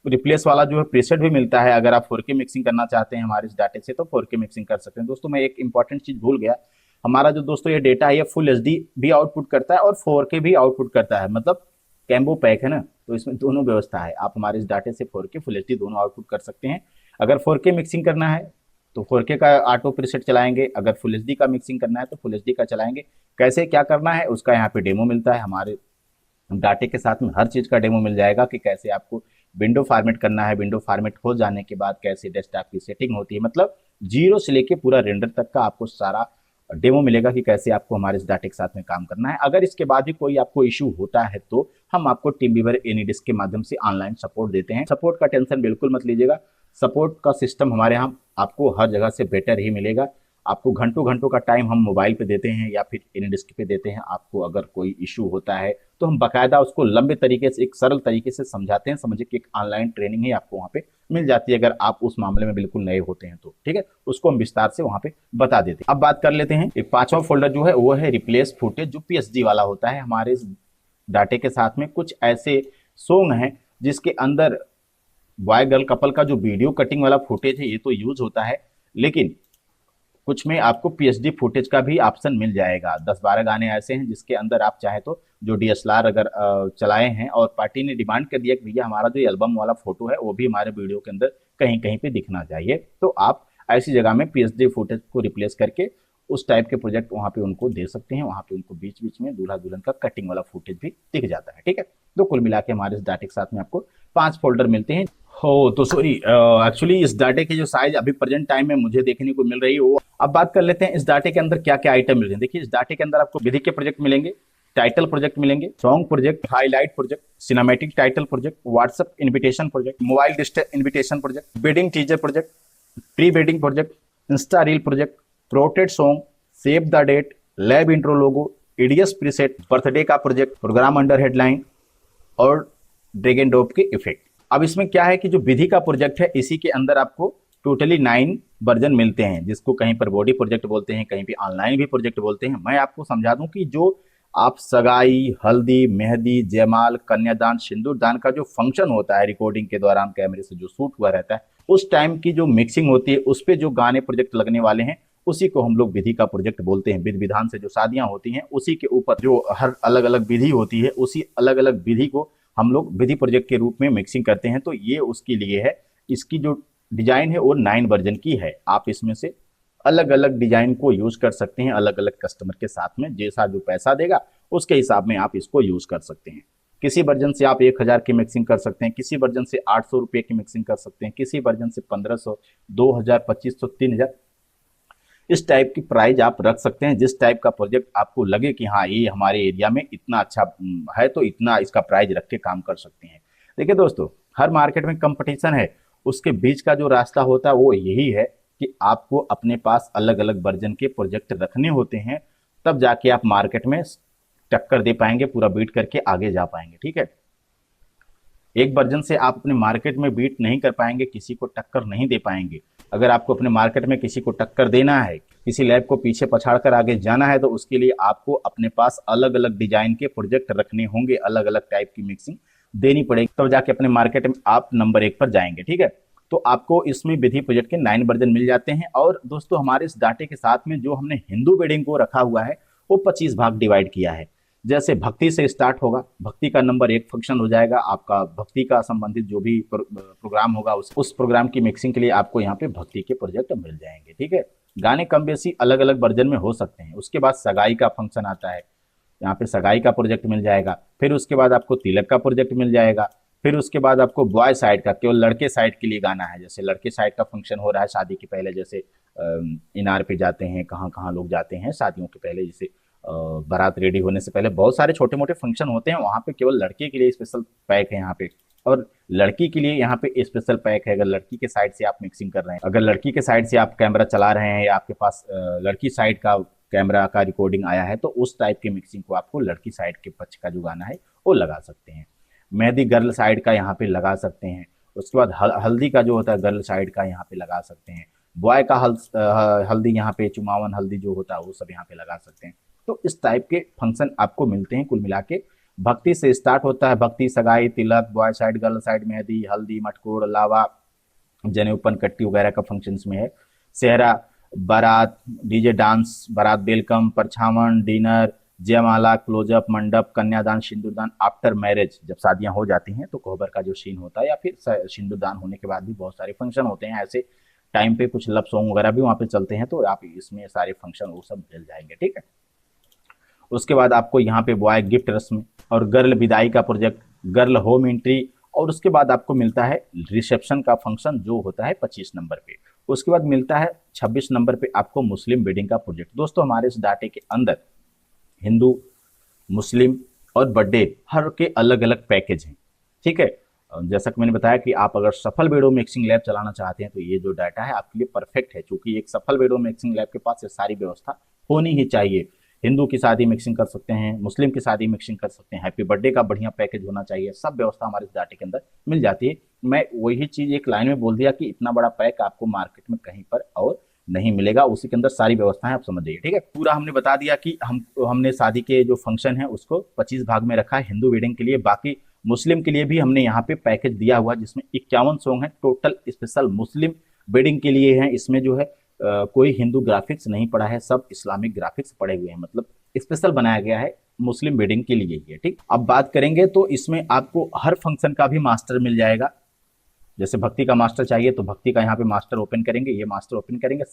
Speaker 1: रिप्लेस वाला जो है प्रीसेट भी मिलता है। अगर आप 4K मिक्सिंग करना चाहते हैं हमारे इस डाटे से तो 4K मिक्सिंग कर सकते हैं। दोस्तों मैं एक इंपॉर्टेंट चीज भूल गया, हमारा जो दोस्तों ये डेटा है ये फुल HD भी आउटपुट करता है और 4K भी आउटपुट करता है, मतलब कैम्बो पैक है ना, तो इसमें दोनों व्यवस्था है। आप हमारे इस डाटे से 4K फुल HD दोनों आउटपुट कर सकते हैं। अगर 4K मिक्सिंग करना है तो 4K का ऑटो प्रीसेट चलाएंगे, अगर फुल HD का मिक्सिंग करना है तो फुल HD का चलाएंगे। कैसे क्या करना है उसका यहाँ पे डेमो मिलता है, हमारे डाटे के साथ में हर चीज का डेमो मिल जाएगा कि कैसे आपको विंडो फॉर्मेट करना है, विंडो फॉर्मेट हो जाने के बाद कैसे डेस्कटॉप की सेटिंग होती है, मतलब जीरो से लेके पूरा रेंडर तक का आपको सारा डेमो मिलेगा कि कैसे आपको हमारे इस डाटे के साथ में काम करना है। अगर इसके बाद भी कोई आपको इशू होता है तो हम आपको टीमवीवर एनीडिस्क के माध्यम से ऑनलाइन सपोर्ट देते हैं। सपोर्ट का टेंशन बिल्कुल मत लीजिएगा, सपोर्ट का सिस्टम हमारे यहाँ आपको हर जगह से बेटर ही मिलेगा। आपको घंटों घंटों का टाइम हम मोबाइल पे देते हैं या फिर एनीडिस्क पे देते हैं। आपको अगर कोई इशू होता है तो हम बाकायदा उसको लंबे तरीके से, एक सरल तरीके से समझाते हैं। समझिए कि एक ऑनलाइन ट्रेनिंग ही आपको वहाँ पे मिल जाती है अगर आप उस मामले में बिल्कुल नए होते हैं तो। ठीक है, उसको हम विस्तार से वहाँ पे बता देते हैं। अब बात कर लेते हैं, एक 5वां फोल्डर जो है वो है रिप्लेस फुटेज, जो PSD वाला होता है। हमारे इस डाटे के साथ में कुछ ऐसे सॉन्ग हैं जिसके अंदर बॉय गर्ल कपल का जो वीडियो कटिंग वाला फुटेज है ये तो यूज होता है, लेकिन कुछ में आपको PSD फुटेज का भी ऑप्शन मिल जाएगा। 10-12 गाने ऐसे हैं जिसके अंदर आप चाहे तो जो DSLR अगर चलाए हैं और पार्टी ने डिमांड कर दिया कि भैया हमारा जो एल्बम वाला फोटो है वो भी हमारे वीडियो के अंदर कहीं कहीं पे दिखना चाहिए, तो आप ऐसी जगह में PSD फुटेज को रिप्लेस करके उस टाइप के प्रोजेक्ट वहां पे उनको दे सकते हैं। वहां पे उनको बीच बीच में दूल्हा दुल्हन का कटिंग वाला फुटेज भी दिख जाता है। ठीक है, तो कुल मिला के हमारे इस डाटे के साथ में आपको 5 फोल्डर मिलते हैं। हो तो सॉरी, एक्चुअली इस डाटे की जो साइज अभी प्रेजेंट टाइम में मुझे देखने को मिल रही है वो, अब बात कर लेते हैं इस डाटे के अंदर क्या क्या आइटम मिल रहे हैं। देखिए इस डाटे के अंदर आपको विधि के प्रोजेक्ट मिलेंगे, टाइटल प्रोजेक्ट मिलेंगे, song project, highlight project, cinematic title project, WhatsApp invitation project, mobile digital invitation project, wedding teaser project, pre wedding project, insta reel project, प्रोटेड song, save the date, lab intro logo, EDS preset, birthday का project, program under headline और drag and drop के effect. अब इसमें क्या है कि जो विधि का प्रोजेक्ट है इसी के अंदर आपको टोटली 9 वर्जन मिलते हैं, जिसको कहीं पर बॉडी प्रोजेक्ट बोलते हैं, कहीं भी ऑनलाइन भी प्रोजेक्ट बोलते हैं। मैं आपको समझा दूं कि जो आप सगाई, हल्दी, मेहंदी, जयमाल, कन्यादान, सिंदूर दान का जो फंक्शन होता है रिकॉर्डिंग के दौरान कैमरे से जो शूट हुआ रहता है उस टाइम की जो मिक्सिंग होती है उस पे जो गाने प्रोजेक्ट लगने वाले हैं उसी को हम लोग विधि का प्रोजेक्ट बोलते हैं। विधि विधान से जो शादियां होती हैं उसी के ऊपर जो हर अलग अलग विधि होती है उसी अलग अलग विधि को हम लोग विधि प्रोजेक्ट के रूप में मिक्सिंग करते हैं। तो ये उसके लिए है, इसकी जो डिजाइन है वो 9 वर्जन की है। आप इसमें से अलग अलग डिजाइन को यूज कर सकते हैं अलग अलग कस्टमर के साथ में, जैसा जो पैसा देगा उसके हिसाब में आप इसको यूज कर सकते हैं। किसी वर्जन से आप 1000 की मिक्सिंग कर सकते हैं, किसी वर्जन से 800 रुपये की मिक्सिंग कर सकते हैं, किसी वर्जन से 1500, 2000, 2500, 3000, इस टाइप की प्राइस आप रख सकते हैं। जिस टाइप का प्रोजेक्ट आपको लगे कि हाँ ये हमारे एरिया में इतना अच्छा है तो इतना इसका प्राइस रख के काम कर सकते हैं। देखिए दोस्तों, हर मार्केट में कंपटीशन है, उसके बीच का जो रास्ता होता है वो यही है कि आपको अपने पास अलग अलग वर्जन के प्रोजेक्ट रखने होते हैं, तब जाके आप मार्केट में टक्कर दे पाएंगे, पूरा बीट करके आगे जा पाएंगे। ठीक है, एक वर्जन से आप अपने मार्केट में बीट नहीं कर पाएंगे, किसी को टक्कर नहीं दे पाएंगे। अगर आपको अपने मार्केट में किसी को टक्कर देना है, किसी लैब को पीछे पछाड़ कर आगे जाना है, तो उसके लिए आपको अपने पास अलग अलग डिजाइन के प्रोजेक्ट रखने होंगे, अलग अलग टाइप की मिक्सिंग देनी पड़ेगी, तब जाके अपने मार्केट में आप नंबर 1 पर जाएंगे। ठीक है, तो आपको इसमें विधि प्रोजेक्ट के 9 वर्जन मिल जाते हैं। और दोस्तों, हमारे इस डाटे के साथ में जो हमने हिंदू वेडिंग को रखा हुआ है वो 25 भाग डिवाइड किया है। जैसे भक्ति से स्टार्ट होगा, भक्ति का नंबर 1 फंक्शन हो जाएगा आपका। भक्ति का संबंधित जो भी प्रोग्राम होगा उस प्रोग्राम की मिक्सिंग के लिए आपको यहाँ पे भक्ति के प्रोजेक्ट मिल जाएंगे। ठीक है, गाने कम बेसी अलग अलग वर्जन में हो सकते हैं। उसके बाद सगाई का फंक्शन आता है, यहाँ पे सगाई का प्रोजेक्ट मिल जाएगा। फिर उसके बाद आपको तिलक का प्रोजेक्ट मिल जाएगा। फिर उसके बाद आपको बॉय साइड का, केवल लड़के साइड के लिए गाना है, जैसे लड़के साइड का फंक्शन हो रहा है शादी के पहले, जैसे इनार पे जाते हैं, कहाँ कहाँ लोग जाते हैं शादियों के पहले, जैसे बारात रेडी होने से पहले बहुत सारे छोटे मोटे फंक्शन होते हैं, वहाँ पे केवल लड़के के लिए स्पेशल पैक है यहाँ पे, और लड़की के लिए यहाँ पे स्पेशल पैक है। अगर लड़की के साइड से आप मिक्सिंग कर रहे हैं, अगर लड़की के साइड से आप कैमरा चला रहे हैं या आपके पास लड़की साइड का कैमरा का रिकॉर्डिंग आया है, तो उस टाइप की मिक्सिंग को आपको लड़की साइड के पक्ष का जो गाना है वो लगा सकते हैं। मेहंदी गर्ल साइड का यहाँ पे लगा सकते हैं। उसके बाद हल्दी का जो होता है गर्ल साइड का यहाँ पे लगा सकते हैं। बॉय का हल्दी यहाँ पे चुमावन हल्दी जो होता है वो सब यहाँ पे लगा सकते हैं। तो इस टाइप के फंक्शन आपको मिलते हैं। कुल मिला के भक्ति से स्टार्ट होता है, भक्ति, सगाई, तिलक, boy side, girl side, mehndi, haldi, मटकोर, लावा, जनेऊ, कट्टी वगैरह का फंक्शंस में है। सेहरा, बारात, डीजे डांस, बारात वेलकम, परछावन, डिनर, जयमाला, क्लोजअप, मंडप, कन्यादान, सिंदूरदान, आफ्टर मैरिज, जब शादियां हो जाती हैं तो कोहबर का जो सीन होता है, या फिर सिंदूरदान होने के बाद भी बहुत सारे फंक्शन होते हैं। ऐसे टाइम पे कुछ लव सॉन्ग वगैरह भी वहाँ पे चलते हैं, तो आप इसमें सारे फंक्शन वो सब मिल जाएंगे। ठीक है, उसके बाद आपको यहाँ पे बॉय गिफ्ट रस्म और गर्ल विदाई का प्रोजेक्ट, गर्ल होम एंट्री, और उसके बाद आपको मिलता है रिसेप्शन का फंक्शन जो होता है 25 नंबर पे। उसके बाद मिलता है 26 नंबर पे आपको मुस्लिम वेडिंग का प्रोजेक्ट। दोस्तों, हमारे इस डाटे के अंदर हिंदू, मुस्लिम और बर्थडे हर के अलग अलग पैकेज हैं। ठीक है, जैसा कि मैंने बताया कि आप अगर सफल वीडियो मिक्सिंग लैब चलाना चाहते हैं तो ये जो डाटा है आपके लिए परफेक्ट है, क्योंकि एक सफल वीडियो मिक्सिंग लैब के पास ये सारी व्यवस्था होनी ही चाहिए। हिंदू की शादी मिक्सिंग कर सकते हैं, मुस्लिम की शादी मिक्सिंग कर सकते हैं, हैप्पी बर्थडे का बढ़िया पैकेज होना चाहिए, सब व्यवस्था हमारे इस डाटे के अंदर मिल जाती है। मैं वही चीज एक लाइन में बोल दिया कि इतना बड़ा पैक आपको मार्केट में कहीं पर और नहीं मिलेगा, उसी के अंदर सारी व्यवस्थाएं आप समझ जाइए। ठीक है, पूरा हमने बता दिया कि हमने शादी के जो फंक्शन है उसको 25 भाग में रखा है हिंदू वेडिंग के लिए। बाकी मुस्लिम के लिए भी हमने यहाँ पे पैकेज दिया हुआ जिसमें 51 सॉन्ग है टोटल स्पेशल मुस्लिम वेडिंग के लिए है। इसमें जो है कोई हिंदू ग्राफिक्स नहीं पड़ा है, सब इस्लामिक ग्राफिक्स पड़े हुए हैं, मतलब स्पेशल बनाया गया है मुस्लिम वेडिंग के लिए ही है। ठीक, अब बात करेंगे तो इसमें आपको हर फंक्शन का भी मास्टर मिल जाएगा। जैसे भक्ति का मास्टर चाहिए तो भक्ति का यहाँ पे मास्टर ओपन करेंगे, ये मास्टर ओपन करेंगे, ये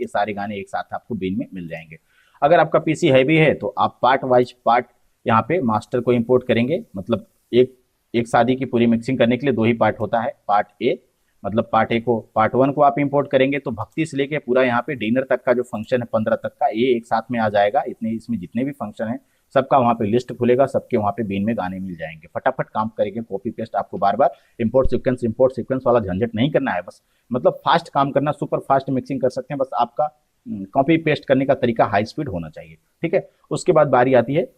Speaker 1: सारे गाने एक साथ आपको बीन में मिल जाएंगे। अगर आपका पीसी हैवी है तो आप पार्ट वाइज पार्ट यहाँ पे मास्टर को इंपोर्ट करेंगे, मतलब एक शादी की पूरी मिक्सिंग करने के लिए 2 ही पार्ट होता है। पार्ट ए, मतलब पार्ट ए को, पार्ट 1 को आप इंपोर्ट करेंगे तो भक्ति से लेके पूरा यहाँ पे डिनर तक का जो फंक्शन है 15 तक का, ये एक साथ में आ जाएगा। इतने इसमें जितने भी फंक्शन है सबका वहाँ पे लिस्ट खुलेगा, सबके वहाँ पे बीन में गाने मिल जाएंगे। फटाफट काम करेंगे, कॉपी पेस्ट, आपको बार बार इंपोर्ट सीक्वेंस वाला झंझट नहीं करना है। बस मतलब फास्ट काम करना, सुपर फास्ट मिक्सिंग कर सकते हैं, बस आपका कॉपी पेस्ट करने का तरीका हाई स्पीड होना चाहिए। ठीक है, उसके बाद बारी आती है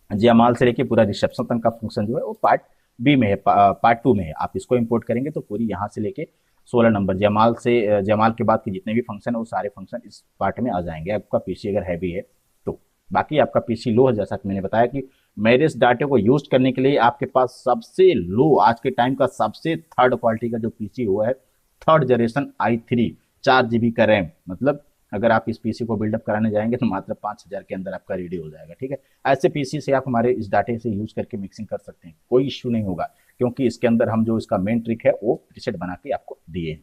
Speaker 1: जयमाल से लेके पूरा रिसेप्शन तक का फंक्शन जो है वो पार्ट बी में है, पार्ट 2 में है। आप इसको इंपोर्ट करेंगे तो पूरी यहाँ से लेके 16 नंबर जयमाल के बाद के जितने भी फंक्शन है वो सारे फंक्शन इस पार्ट में आ जाएंगे। आपका पीसी अगर हैवी है तो, बाकी आपका पीसी लो है, जैसा कि मैंने बताया कि मेरे इस डाटे को यूज करने के लिए आपके पास सबसे लो आज के टाइम का सबसे थर्ड क्वालिटी का जो पीसी हुआ है 3rd जनरेशन i3 4 GB का रैम, मतलब अगर आप इस पीसी को बिल्डअप कराने जाएंगे तो मात्र 5000 के अंदर आपका रेडी हो जाएगा। ठीक है, ऐसे पीसी से आप हमारे इस डाटे से यूज करके मिक्सिंग कर सकते हैं, कोई इश्यू नहीं होगा, क्योंकि इसके अंदर हम जो इसका मेन ट्रिक है वो प्रीसेट बना के आपको दिए हैं,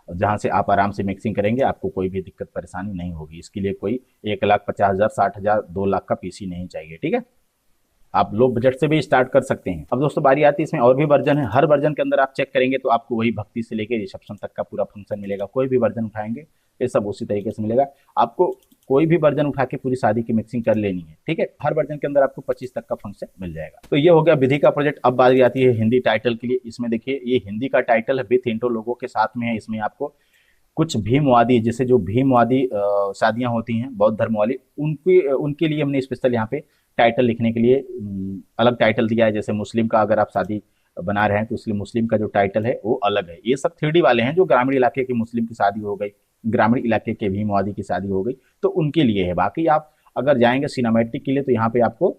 Speaker 1: जहां से आप आराम से मिक्सिंग करेंगे, आपको कोई भी दिक्कत परेशानी नहीं होगी। इसके लिए कोई 1,50,000, 60,000, 2 लाख का पीसी नहीं चाहिए। ठीक है, आप लो बजट से भी स्टार्ट कर सकते हैं। अब दोस्तों बारी आती है, इसमें और भी वर्जन है, हर वर्जन के अंदर आप चेक करेंगे तो आपको वही भक्ति से लेकर रिसेप्शन तक का पूरा फंक्शन मिलेगा। कोई भी वर्जन उठाएंगे ये सब उसी तरीके से मिलेगा। आपको कोई भी वर्जन उठा के पूरी शादी की मिक्सिंग कर लेनी है, ठीक है। हर वर्जन के अंदर आपको 25 तक का फंक्शन मिल जाएगा। तो ये हो गया विधि का प्रोजेक्ट। अब बात आती है हिंदी टाइटल के लिए। इसमें देखिए ये हिंदी का टाइटल है, विथ इंट्रो लोगों के साथ में है। इसमें आपको कुछ भीमवादी, जैसे जो भीमवादी शादियां होती हैं बौद्ध धर्म वाली, उनके लिए हमने स्पेशल यहाँ पे टाइटल लिखने के लिए अलग टाइटल दिया है। जैसे मुस्लिम का अगर आप शादी बना रहे हैं तो इसलिए मुस्लिम का जो टाइटल है वो अलग है। ये सब 3D वाले हैं, जो ग्रामीण इलाके के मुस्लिम की शादी हो गई, ग्रामीण इलाके के भीमवादी की शादी हो गई, तो उनके लिए है। बाकी आप अगर जाएंगे सिनेमैटिक के लिए तो यहाँ पे आपको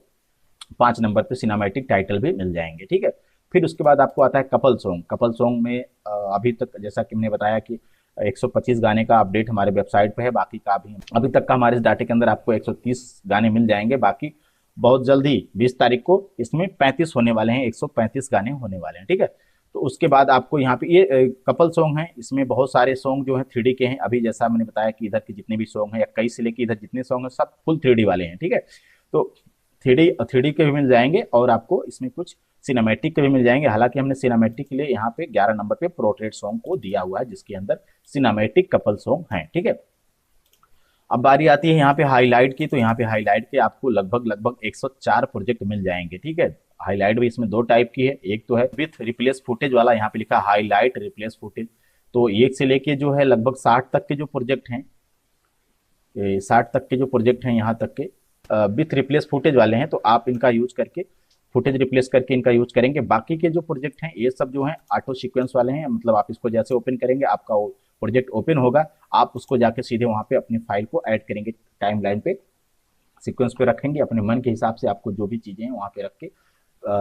Speaker 1: 5 नंबर पे सिनेमैटिक टाइटल भी मिल जाएंगे, ठीक है। फिर उसके बाद आपको आता है कपल सॉन्ग। कपल सॉन्ग में अभी तक जैसा कि मैंने बताया कि 125 गाने का अपडेट हमारे वेबसाइट पे है। बाकी का भी अभी तक का हमारे इस डाटे के अंदर आपको 130 गाने मिल जाएंगे। बाकी बहुत जल्दी 20 तारीख को इसमें 35 होने वाले हैं, 135 गाने होने वाले हैं, ठीक है। तो उसके बाद आपको यहाँ पे ये कपल सॉन्ग है, इसमें बहुत सारे सॉन्ग जो हैं 3D के हैं। अभी जैसा मैंने बताया कि इधर के जितने भी सॉन्ग हैं 21 से लेके इधर जितने सॉन्ग हैं सब फुल 3D वाले हैं, ठीक है। तो 3D के भी मिल जाएंगे और आपको इसमें कुछ सिनेमैटिक के भी मिल जाएंगे। हालांकि हमने सिनेमैटिक के लिए यहाँ पे 11 नंबर पे पोर्ट्रेट सॉन्ग को दिया हुआ है, जिसके अंदर सिनेमैटिक कपल सॉन्ग हैं, ठीक है। अब बारी आती है यहाँ पे हाईलाइट की। तो यहाँ पे हाईलाइट के आपको लगभग 104 प्रोजेक्ट मिल जाएंगे, ठीक है। हाईलाइट भी इसमें 2 टाइप की है। एक तो है विथ रिप्लेस फुटेज वाला, यहाँ पे लिखा हाईलाइट रिप्लेस फुटेज। तो 1 से लेके जो है लगभग 60 तक के जो प्रोजेक्ट हैं, 60 तक के जो प्रोजेक्ट हैं यहाँ तक के विथ रिप्लेस फुटेज वाले हैं। तो आप इनका यूज करके फुटेज रिप्लेस करके इनका यूज करेंगे। बाकी के जो प्रोजेक्ट हैं ये सब जो हैं ऑटो सीक्वेंस वाले हैं, मतलब आप इसको जैसे ओपन करेंगे आपका प्रोजेक्ट ओपन होगा, आप उसको जाके सीधे वहां पे अपनी फाइल को ऐड करेंगे, टाइमलाइन पे सीक्वेंस पे रखेंगे, अपने मन के हिसाब से आपको जो भी चीजें हैं वहां पे रख के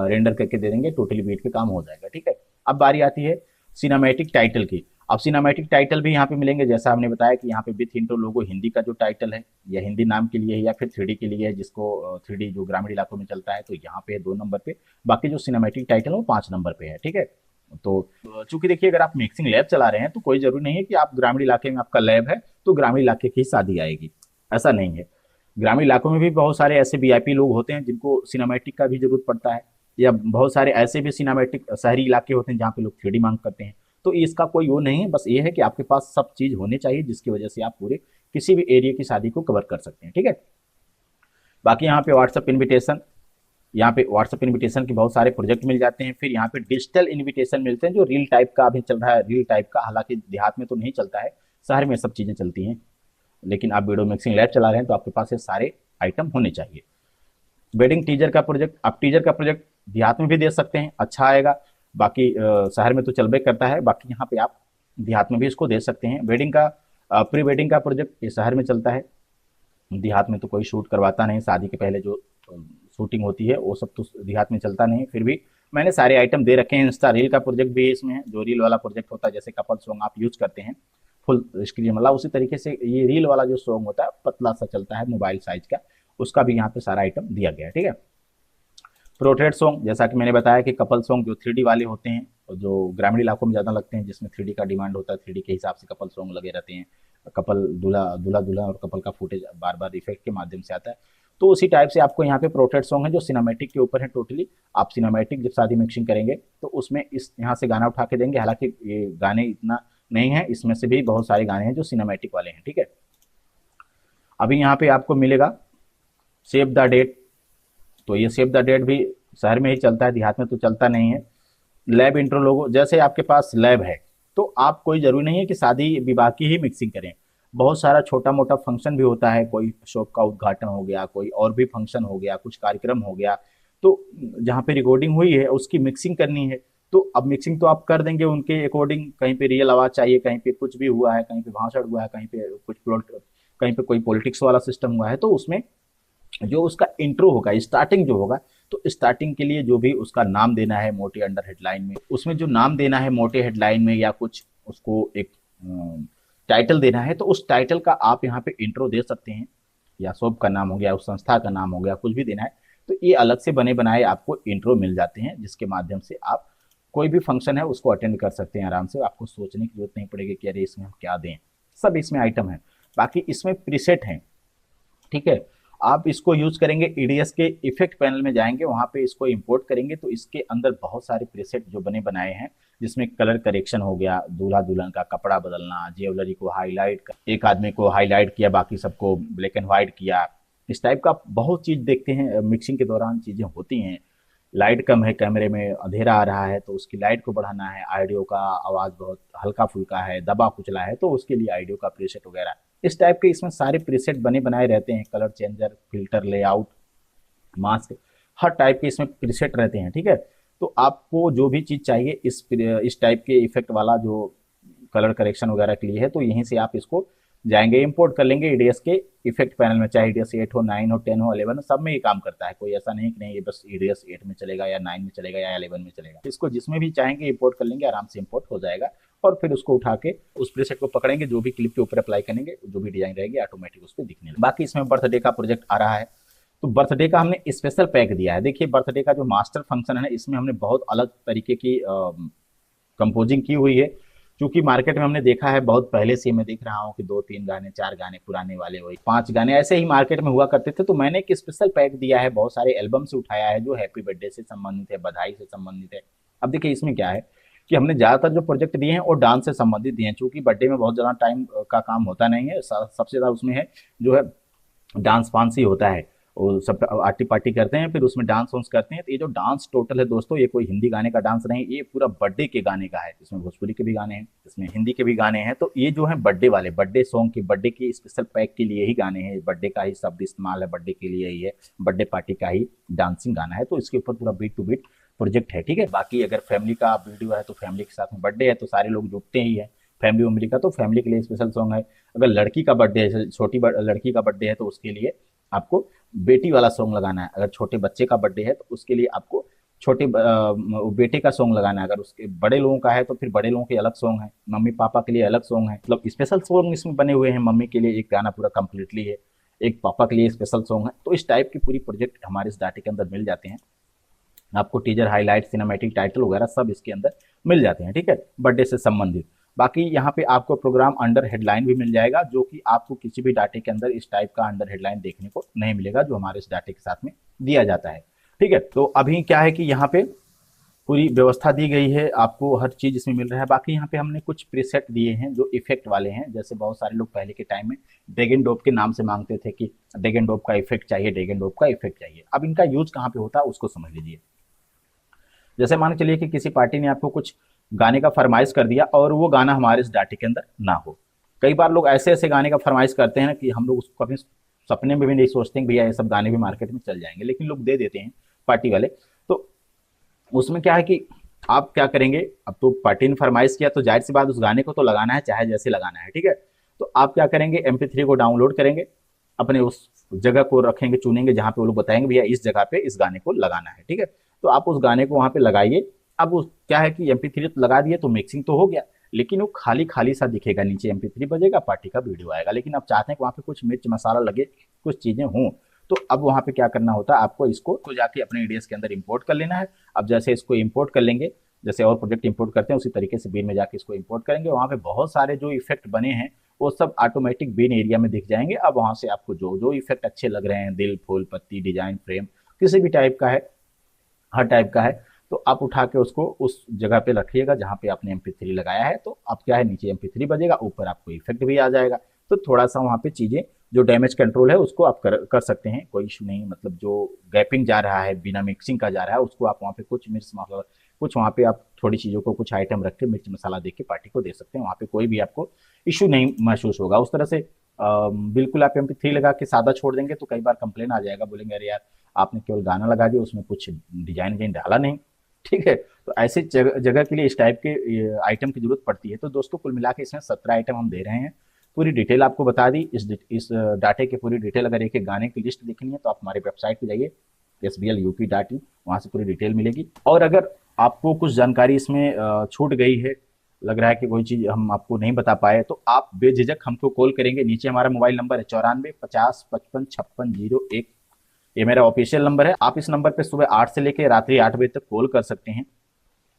Speaker 1: रेंडर करके दे देंगे, टोटली बीट पे काम हो जाएगा, ठीक है। अब बारी आती है सिनेमैटिक टाइटल की। अब सिनेमैटिक टाइटल भी यहाँ पे मिलेंगे। जैसा हमने बताया कि यहाँ पे विथ इंट्रो लोगो हिंदी का जो टाइटल है या हिंदी नाम के लिए है या फिर 3D के लिए है, जिसको 3D जो ग्रामीण इलाकों में चलता है, तो यहाँ पे 2 नंबर पे। बाकी जो सिनेमैटिक टाइटल है वो 5 नंबर पे है, ठीक है। तो चूंकि देखिए अगर आप मिक्सिंग लैब चला रहे हैं तो कोई जरूरी नहीं है कि आप ग्रामीण इलाके में आपका लैब है तो ग्रामीण इलाके की शादी आएगी, ऐसा नहीं है। ग्रामीण इलाकों में भी बहुत सारे ऐसे वीआईपी लोग होते हैं जिनको सिनेमैटिक का भी जरूरत पड़ता है, या बहुत सारे ऐसे भी सिनेमैटिक शहरी इलाके होते हैं जहाँ पे लोग 3D मांग करते हैं। तो इसका कोई वो नहीं है, बस ये है कि आपके पास सब चीज होनी चाहिए जिसकी वजह से आप पूरे किसी भी एरिया की शादी को कवर कर सकते हैं, ठीक है। बाकी यहाँ पे व्हाट्सएप इन्विटेशन, यहाँ पे व्हाट्सएप इन्विटेशन के बहुत सारे प्रोजेक्ट मिल जाते हैं। फिर यहाँ पे डिजिटल इन्विटेशन मिलते हैं जो रील टाइप का अभी चल रहा है, रील टाइप का। हालांकि देहात में तो नहीं चलता है, शहर में सब चीजें चलती हैं, लेकिन आप वीडियो मिक्सिंग लैब चला रहे हैं तो आपके पास ये सारे आइटम होने चाहिए। वेडिंग टीजर का प्रोजेक्ट, आप टीजर का प्रोजेक्ट देहात में भी दे सकते हैं, अच्छा आएगा। बाकी शहर में तो चलबे करता है, बाकी यहाँ पे आप देहात में भी इसको दे सकते हैं। वेडिंग का प्री वेडिंग का प्रोजेक्ट ये शहर में चलता है, देहात में तो कोई शूट करवाता नहीं। शादी के पहले जो शूटिंग होती है वो सब तो देहात में चलता नहीं। फिर भी मैंने सारे आइटम दे रखे हैं। इंस्टा रील का प्रोजेक्ट भी इसमें है, जो रील वाला प्रोजेक्ट होता है, जैसे कपल सॉन्ग आप यूज करते हैं फुल स्क्रीन वाला, उसी तरीके से ये रील वाला जो सॉन्ग होता है पतला सा चलता है मोबाइल साइज का, उसका भी यहाँ पे सारा आइटम दिया गया है, ठीक है। पोर्ट्रेट सॉन्ग, जैसा कि मैंने बताया कि कपल सॉन्ग जो 3D वाले होते हैं, जो ग्रामीण इलाकों में ज़्यादा लगते हैं, जिसमें 3D का डिमांड होता है, 3D के हिसाब से कपल सॉन्ग लगे रहते हैं। कपल दूल्हा दूल्हा दूल्हा और कपल का फुटेज बार बार इफेक्ट के माध्यम से आता है। तो उसी टाइप से आपको यहाँ पे पोर्ट्रेट सॉन्ग है जो सिनेमैटिक के ऊपर है टोटली। आप सिनेमैटिक जब शादी मिक्सिंग करेंगे तो उसमें इस यहाँ से गाना उठा के देंगे। हालांकि ये गाने इतना नहीं है, इसमें से भी बहुत सारे गाने हैं जो सिनेमैटिक वाले हैं, ठीक है। अभी यहाँ पे आपको मिलेगा सेव द डेट। तो ये सेव द डेट भी शहर में ही चलता है, देहात में तो चलता नहीं है। लैब इंट्रो लोगो, जैसे आपके पास लैब है तो आप कोई जरूरी नहीं है कि शादी विवाह की ही मिक्सिंग करें। बहुत सारा छोटा मोटा फंक्शन भी होता है, कोई शॉप का उद्घाटन हो गया, कोई और भी फंक्शन हो गया, कुछ कार्यक्रम हो गया, तो जहाँ पे रिकॉर्डिंग हुई है उसकी मिक्सिंग करनी है। तो अब मिक्सिंग तो आप कर देंगे उनके अकॉर्डिंग, कहीं पे रियल आवाज चाहिए, कहीं पे कुछ भी हुआ है, कहीं पे भाषण हुआ है, कहीं पे कुछ प्लॉट, कहीं पे कोई पॉलिटिक्स वाला सिस्टम हुआ है, तो उसमें जो उसका इंट्रो होगा, स्टार्टिंग जो होगा, तो स्टार्टिंग के लिए जो भी उसका नाम देना है मोटे अंडर हेडलाइन में, उसमें जो नाम देना है मोटे हेडलाइन में या कुछ उसको एक टाइटल देना है, तो उस टाइटल का आप यहाँ पे इंट्रो दे सकते हैं, या शॉप का नाम हो गया, उस संस्था का नाम हो गया, कुछ भी देना है तो ये अलग से बने बनाए आपको इंट्रो मिल जाते हैं, जिसके माध्यम से आप कोई भी फंक्शन है उसको अटेंड कर सकते हैं आराम से। आपको सोचने की जरूरत नहीं पड़ेगी कि अरे इसमें हम क्या दें, सब इसमें आइटम है। बाकी इसमें प्रीसेट हैं, ठीक है। आप इसको यूज करेंगे ईडीएस के इफेक्ट पैनल में जाएंगे, वहां पे इसको इंपोर्ट करेंगे तो इसके अंदर बहुत सारे प्रीसेट जो बने बनाए हैं, जिसमें कलर करेक्शन हो गया, दूल्हा दुल्हन का कपड़ा बदलना, ज्वेलरी को हाईलाइट, एक आदमी को हाईलाइट किया बाकी सबको ब्लैक एंड व्हाइट किया, इस टाइप का बहुत चीज देखते हैं। मिक्सिंग के दौरान चीजें होती हैं। लाइट कम है कैमरे में, अंधेरा आ रहा है तो उसकी लाइट को बढ़ाना है, ऑडियो का आवाज बहुत हल्का फुल्का है, दबा कुचला है तो उसके लिए ऑडियो का प्रीसेट वगैरह, इस टाइप के इसमें सारे प्रीसेट बने बनाए रहते हैं। Colour changer, filter, layout, mask, हर टाइप के इसमें प्रीसेट रहते हैं। ठीक है, तो आपको जो भी चीज चाहिए इस टाइप के इफेक्ट वाला जो कलर करेक्शन वगैरह के लिए है, तो यहीं से आप इसको जाएंगे इंपोर्ट कर लेंगे ईडीएस के इफेक्ट पैनल में, चाहे ईडीएस 8 हो, 9 हो, 10 हो, 11 हो, सब में ये काम करता है। कोई ऐसा नहीं कि नहीं ये बस ईडीएस 8 में चलेगा या 9 में चलेगा या 11 में चलेगा। इसको जिसमें भी चाहेंगे इंपोर्ट कर लेंगे, आराम से इंपोर्ट हो जाएगा। और फिर उसको उठा के उस प्रीसेट को पकड़ेंगे, जो भी क्लिप के ऊपर अप्लाई करेंगे, जो भी डिजाइन रहेगी ऑटोमेटिक उस पर दिखने लगेगा। बाकी इसमें बर्थडे का प्रोजेक्ट आ रहा है, तो बर्थडे का हमने स्पेशल पैक दिया है। देखिए बर्थडे का जो मास्टर फंक्शन है, इसमें हमने बहुत अलग तरीके की कंपोजिंग की हुई है, क्योंकि मार्केट में हमने देखा है बहुत पहले से, मैं देख रहा हूँ कि 2-3 गाने, 4 गाने पुराने वाले, वही 5 गाने ऐसे ही मार्केट में हुआ करते थे। तो मैंने एक स्पेशल पैक दिया है, बहुत सारे एल्बम से उठाया है जो हैप्पी बर्थडे से संबंधित है, बधाई से संबंधित है। अब देखिए इसमें क्या है कि हमने ज्यादातर जो प्रोजेक्ट दिए हैं वो डांस से संबंधित दिए हैं, क्योंकि बर्थडे में बहुत ज्यादा टाइम का काम होता नहीं है, सबसे ज्यादा उसमें है जो है डांस फांस ही होता है, और सब आर्टी पार्टी करते हैं, फिर उसमें डांस वांस करते हैं। तो ये जो डांस टोटल है दोस्तों, ये कोई हिंदी गाने का डांस नहीं, ये पूरा बर्थडे के गाने का है। इसमें भोजपुरी के भी गाने हैं, इसमें हिंदी के भी गाने हैं। तो ये जो है बर्थडे वाले, बर्थडे सॉन्ग की, बर्थडे की स्पेशल पैक के लिए ही गाने हैं, बर्थडे का ही शब्द इस्तेमाल है, बर्थडे के लिए ही है, बर्थडे पार्टी का ही डांसिंग गाना है। तो इसके ऊपर पूरा बीट टू बीट प्रोजेक्ट है। ठीक है, बाकी अगर फैमिली का वीडियो है तो फैमिली के साथ में बर्थडे है तो सारे लोग जुटते ही है, फैमिली उमली का, तो फैमिली के लिए स्पेशल सॉन्ग है। अगर लड़की का बर्थडे है, छोटी लड़की का बर्थडे है, तो उसके लिए आपको बेटी वाला सॉन्ग लगाना है। अगर छोटे बच्चे का बर्थडे है तो उसके लिए आपको छोटे बेटे का सॉन्ग लगाना है। अगर उसके बड़े लोगों का है तो फिर बड़े लोगों के अलग सॉन्ग है, मम्मी पापा के लिए अलग सॉन्ग है, मतलब स्पेशल सॉन्ग इसमें बने हुए हैं। मम्मी के लिए एक गाना पूरा कंप्लीटली है, एक पापा के लिए स्पेशल सॉन्ग है। तो इस टाइप की पूरी प्रोजेक्ट हमारे इस डाटे के अंदर मिल जाते हैं। आपको टीजर, हाईलाइट, सिनेमैटिक, टाइटल वगैरह सब इसके अंदर मिल जाते हैं। ठीक है, बर्थडे से संबंधित। बाकी यहाँ पे आपको प्रोग्राम अंडर हेडलाइन भी मिल जाएगा, जो कि आपको किसी भी डाटे के अंदर इस टाइप का अंडर हेडलाइन देखने को नहीं मिलेगा, जो हमारे इस डाटे के साथ में दिया जाता है। ठीक है, तो अभी क्या है कि यहाँ पे पूरी व्यवस्था दी गई है, आपको हर चीज इसमें मिल रहा है। बाकी यहाँ पे हमने कुछ प्रीसेट दिए हैं जो इफेक्ट वाले हैं, जैसे बहुत सारे लोग पहले के टाइम में ड्रैगन डॉप के नाम से मांगते थे कि ड्रैगन डॉप का इफेक्ट चाहिए, ड्रैगन डॉप का इफेक्ट चाहिए। अब इनका यूज कहाँ पे होता है उसको समझ लीजिए। जैसे मान चलिए कि किसी पार्टी ने आपको कुछ गाने का फरमाइश कर दिया और वो गाना हमारे इस डाटे के अंदर ना हो। कई बार लोग ऐसे ऐसे गाने का फरमाइश करते हैं कि हम लोग उसको कभी सपने में भी नहीं सोचते हैं भैया ये सब गाने भी मार्केट में चल जाएंगे, लेकिन लोग दे देते हैं पार्टी वाले। तो उसमें क्या है कि आप क्या करेंगे, अब तो पार्टी ने फरमाइश किया तो जाहिर सी बात उस गाने को तो लगाना है, चाहे जैसे लगाना है। ठीक है, तो आप क्या करेंगे, MP3 को डाउनलोड करेंगे, अपने उस जगह को रखेंगे, चुनेंगे जहां पे वो लोग बताएंगे भैया इस जगह पे इस गाने को लगाना है। ठीक है, तो आप उस गाने को वहां पे लगाइए। अब उस क्या है कि MP3 तो लगा दिए तो मिक्सिंग तो हो गया, लेकिन वो खाली खाली सा दिखेगा, नीचे MP3 बजेगा, पार्टी का वीडियो आएगा, लेकिन आप चाहते हैं कि वहां पे कुछ मिर्च मसाला लगे, कुछ चीजें हों। तो अब वहां पे क्या करना होता है, आपको इसको जाके अपने ईडीएस के अंदर इंपोर्ट कर लेना है। अब जैसे इसको इंपोर्ट कर लेंगे, जैसे और प्रोजेक्ट इंपोर्ट करते हैं उसी तरीके से बीन में जाके इसको इंपोर्ट करेंगे। वहां पे बहुत सारे जो इफेक्ट बने हैं वो सब ऑटोमेटिक बीन एरिया में दिख जाएंगे। अब वहां से आपको जो जो इफेक्ट अच्छे लग रहे हैं, दिल, फूल, पत्ती, डिजाइन, फ्रेम, किसी भी टाइप का है, हर टाइप का है, तो आप उठा के उसको उस जगह पे रखिएगा जहां पे आपने MP3 लगाया है। तो अब क्या है, नीचे MP3 बजेगा, ऊपर आपको इफेक्ट भी आ जाएगा। तो थोड़ा सा वहां पे चीजें जो डैमेज कंट्रोल है उसको आप कर सकते हैं, कोई इशू नहीं। मतलब जो गैपिंग जा रहा है, बिना मिक्सिंग का जा रहा है, उसको आप वहाँ पे कुछ मिर्च मसाला, कुछ वहाँ पे आप थोड़ी चीज़ों को, कुछ आइटम रख के मिर्च मसाला दे के पार्टी को दे सकते हैं। वहाँ पे कोई भी आपको इशू नहीं महसूस होगा। उस तरह से बिल्कुल आप MP3 लगा के सादा छोड़ देंगे तो कई बार कंप्लेन आ जाएगा, बोलेंगे अरे यार आपने केवल गाना लगा दिया, उसमें कुछ डिजाइन डाला नहीं। ठीक है, तो ऐसे जगह के लिए इस टाइप के आइटम की जरूरत पड़ती है। तो दोस्तों कुल मिला के इसमें 17 आइटम हम दे रहे हैं। पूरी डिटेल आपको बता दी। इस डाटे की पूरी डिटेल, अगर एक एक गाने की लिस्ट देखनी है तो आप हमारे वेबसाइट पे जाइए sblup.in, वहाँ से पूरी डिटेल मिलेगी। और अगर आपको कुछ जानकारी इसमें छूट गई है, लग रहा है कि कोई चीज़ हम आपको नहीं बता पाए, तो आप बेझिझक हमको कॉल करेंगे। नीचे हमारा मोबाइल नंबर है 94 50 55 56 01, ये मेरा ऑफिशियल नंबर है। आप इस नंबर पे सुबह 8 से लेकर रात्रि 8 बजे तक कॉल कर सकते हैं।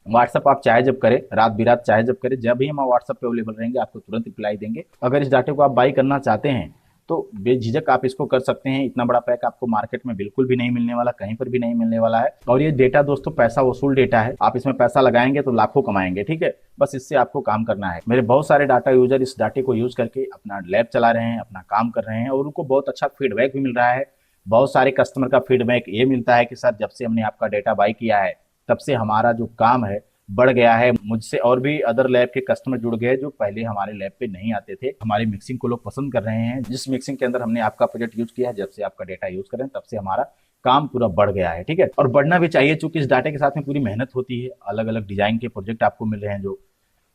Speaker 1: व्हाट्सअप आप चाहे जब करें, रात बिरात चाहे जब करें, जब भी हम व्हाट्सअप पे अवेलेबल रहेंगे आपको तुरंत रिप्लाई देंगे। अगर इस डाटे को आप बाई करना चाहते हैं तो बेझिझक आप इसको कर सकते हैं। इतना बड़ा पैक आपको मार्केट में बिल्कुल भी नहीं मिलने वाला, कहीं पर भी नहीं मिलने वाला है। और ये डेटा दोस्तों पैसा वसूल डेटा है, आप इसमें पैसा लगाएंगे तो लाखों कमाएंगे, ठीक है। बस इससे आपको काम करना है। मेरे बहुत सारे डाटा यूजर इस डाटे को यूज करके अपना लैब चला रहे हैं, अपना काम कर रहे हैं और उनको बहुत अच्छा फीडबैक भी मिल रहा है। बहुत सारे कस्टमर का फीडबैक ये मिलता है कि सर जब से हमने आपका डेटा बाय किया है तब से हमारा जो काम है बढ़ गया है। मुझसे और भी अदर लैब के कस्टमर जुड़ गए जो पहले हमारे लैब पे नहीं आते थे। हमारी मिक्सिंग को लोग पसंद कर रहे हैं। जिस मिक्सिंग के अंदर हमने आपका प्रोजेक्ट यूज किया है, जब से आपका डेटा यूज कर रहे हैं तब से हमारा काम पूरा बढ़ गया है, ठीक है। और बढ़ना भी चाहिए, चूंकि इस डाटे के साथ में पूरी मेहनत होती है, अलग अलग डिजाइन के प्रोजेक्ट आपको मिल रहे हैं जो।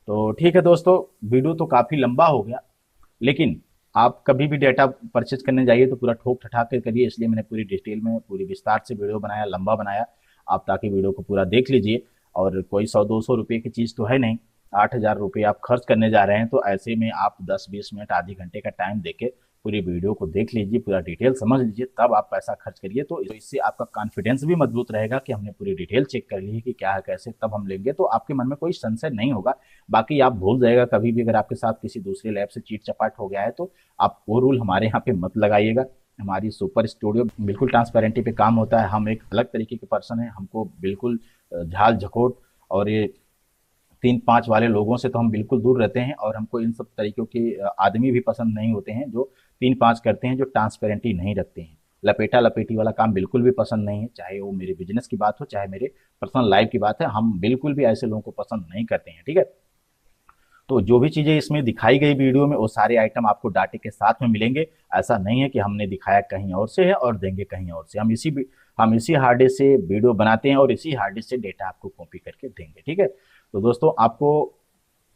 Speaker 1: तो ठीक है दोस्तों, वीडियो तो काफी लंबा हो गया, लेकिन आप कभी भी डेटा परचेज करने जाइए तो पूरा ठोक ठठाक कर करिए। इसलिए मैंने पूरी डिटेल में पूरी विस्तार से वीडियो बनाया, लंबा बनाया आप, ताकि वीडियो को पूरा देख लीजिए। और कोई 100-200 रुपये की चीज़ तो है नहीं, 8,000 रुपये आप खर्च करने जा रहे हैं, तो ऐसे में आप 10-20 मिनट आधे घंटे का टाइम देके पूरी वीडियो को देख लीजिए, पूरा डिटेल समझ लीजिए, तब आप पैसा खर्च करिए। तो इससे आपका कॉन्फिडेंस भी मजबूत रहेगा कि हमने पूरी डिटेल चेक कर ली है कि क्या है कैसे, तब हम लेंगे, तो आपके मन में कोई संशय नहीं होगा। बाकी आप भूल जाएगा कभी भी अगर आपके साथ किसी दूसरे लैब से चीट चपाट हो गया है तो आप वो रूल हमारे यहाँ पे मत लगाइएगा। हमारी सुपर स्टूडियो बिल्कुल ट्रांसपेरेंटी पे काम होता है। हम एक अलग तरीके के पर्सन है, हमको बिल्कुल झाल झकोट और ये 3-5 वाले लोगों से तो हम बिल्कुल दूर रहते हैं। और हमको इन सब तरीकों के आदमी भी पसंद नहीं होते हैं जो 3-5 करते हैं, जो ट्रांसपेरेंटी नहीं रखते हैं। लपेटा लपेटी वाला काम बिल्कुल भी पसंद नहीं है, चाहे वो मेरे बिजनेस की बात हो चाहे मेरे पर्सनल लाइफ की बात है। हम बिल्कुल भी ऐसे लोगों को पसंद नहीं करते हैं, ठीक है। तो जो भी चीजें इसमें दिखाई गई वीडियो में वो सारे आइटम आपको डाटे के साथ में मिलेंगे। ऐसा नहीं है कि हमने दिखाया कहीं और से है और देंगे कहीं और से। हम इसी हार्ड डिस्क से वीडियो बनाते हैं और इसी हार्ड डिस्क से डेटा आपको कॉपी करके देंगे, ठीक है। तो दोस्तों, आपको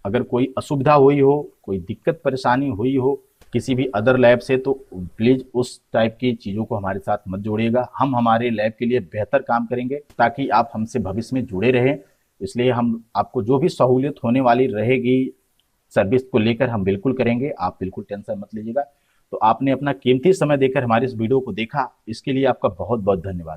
Speaker 1: अगर कोई असुविधा हुई हो, कोई दिक्कत परेशानी हुई हो किसी भी अदर लैब से, तो प्लीज उस टाइप की चीजों को हमारे साथ मत जोड़िएगा। हम हमारे लैब के लिए बेहतर काम करेंगे ताकि आप हमसे भविष्य में जुड़े रहें। इसलिए हम आपको जो भी सहूलियत होने वाली रहेगी सर्विस को लेकर हम बिल्कुल करेंगे, आप बिल्कुल टेंशन मत लीजिएगा। तो आपने अपना कीमती समय देकर हमारे इस वीडियो को देखा, इसके लिए आपका बहुत बहुत धन्यवाद।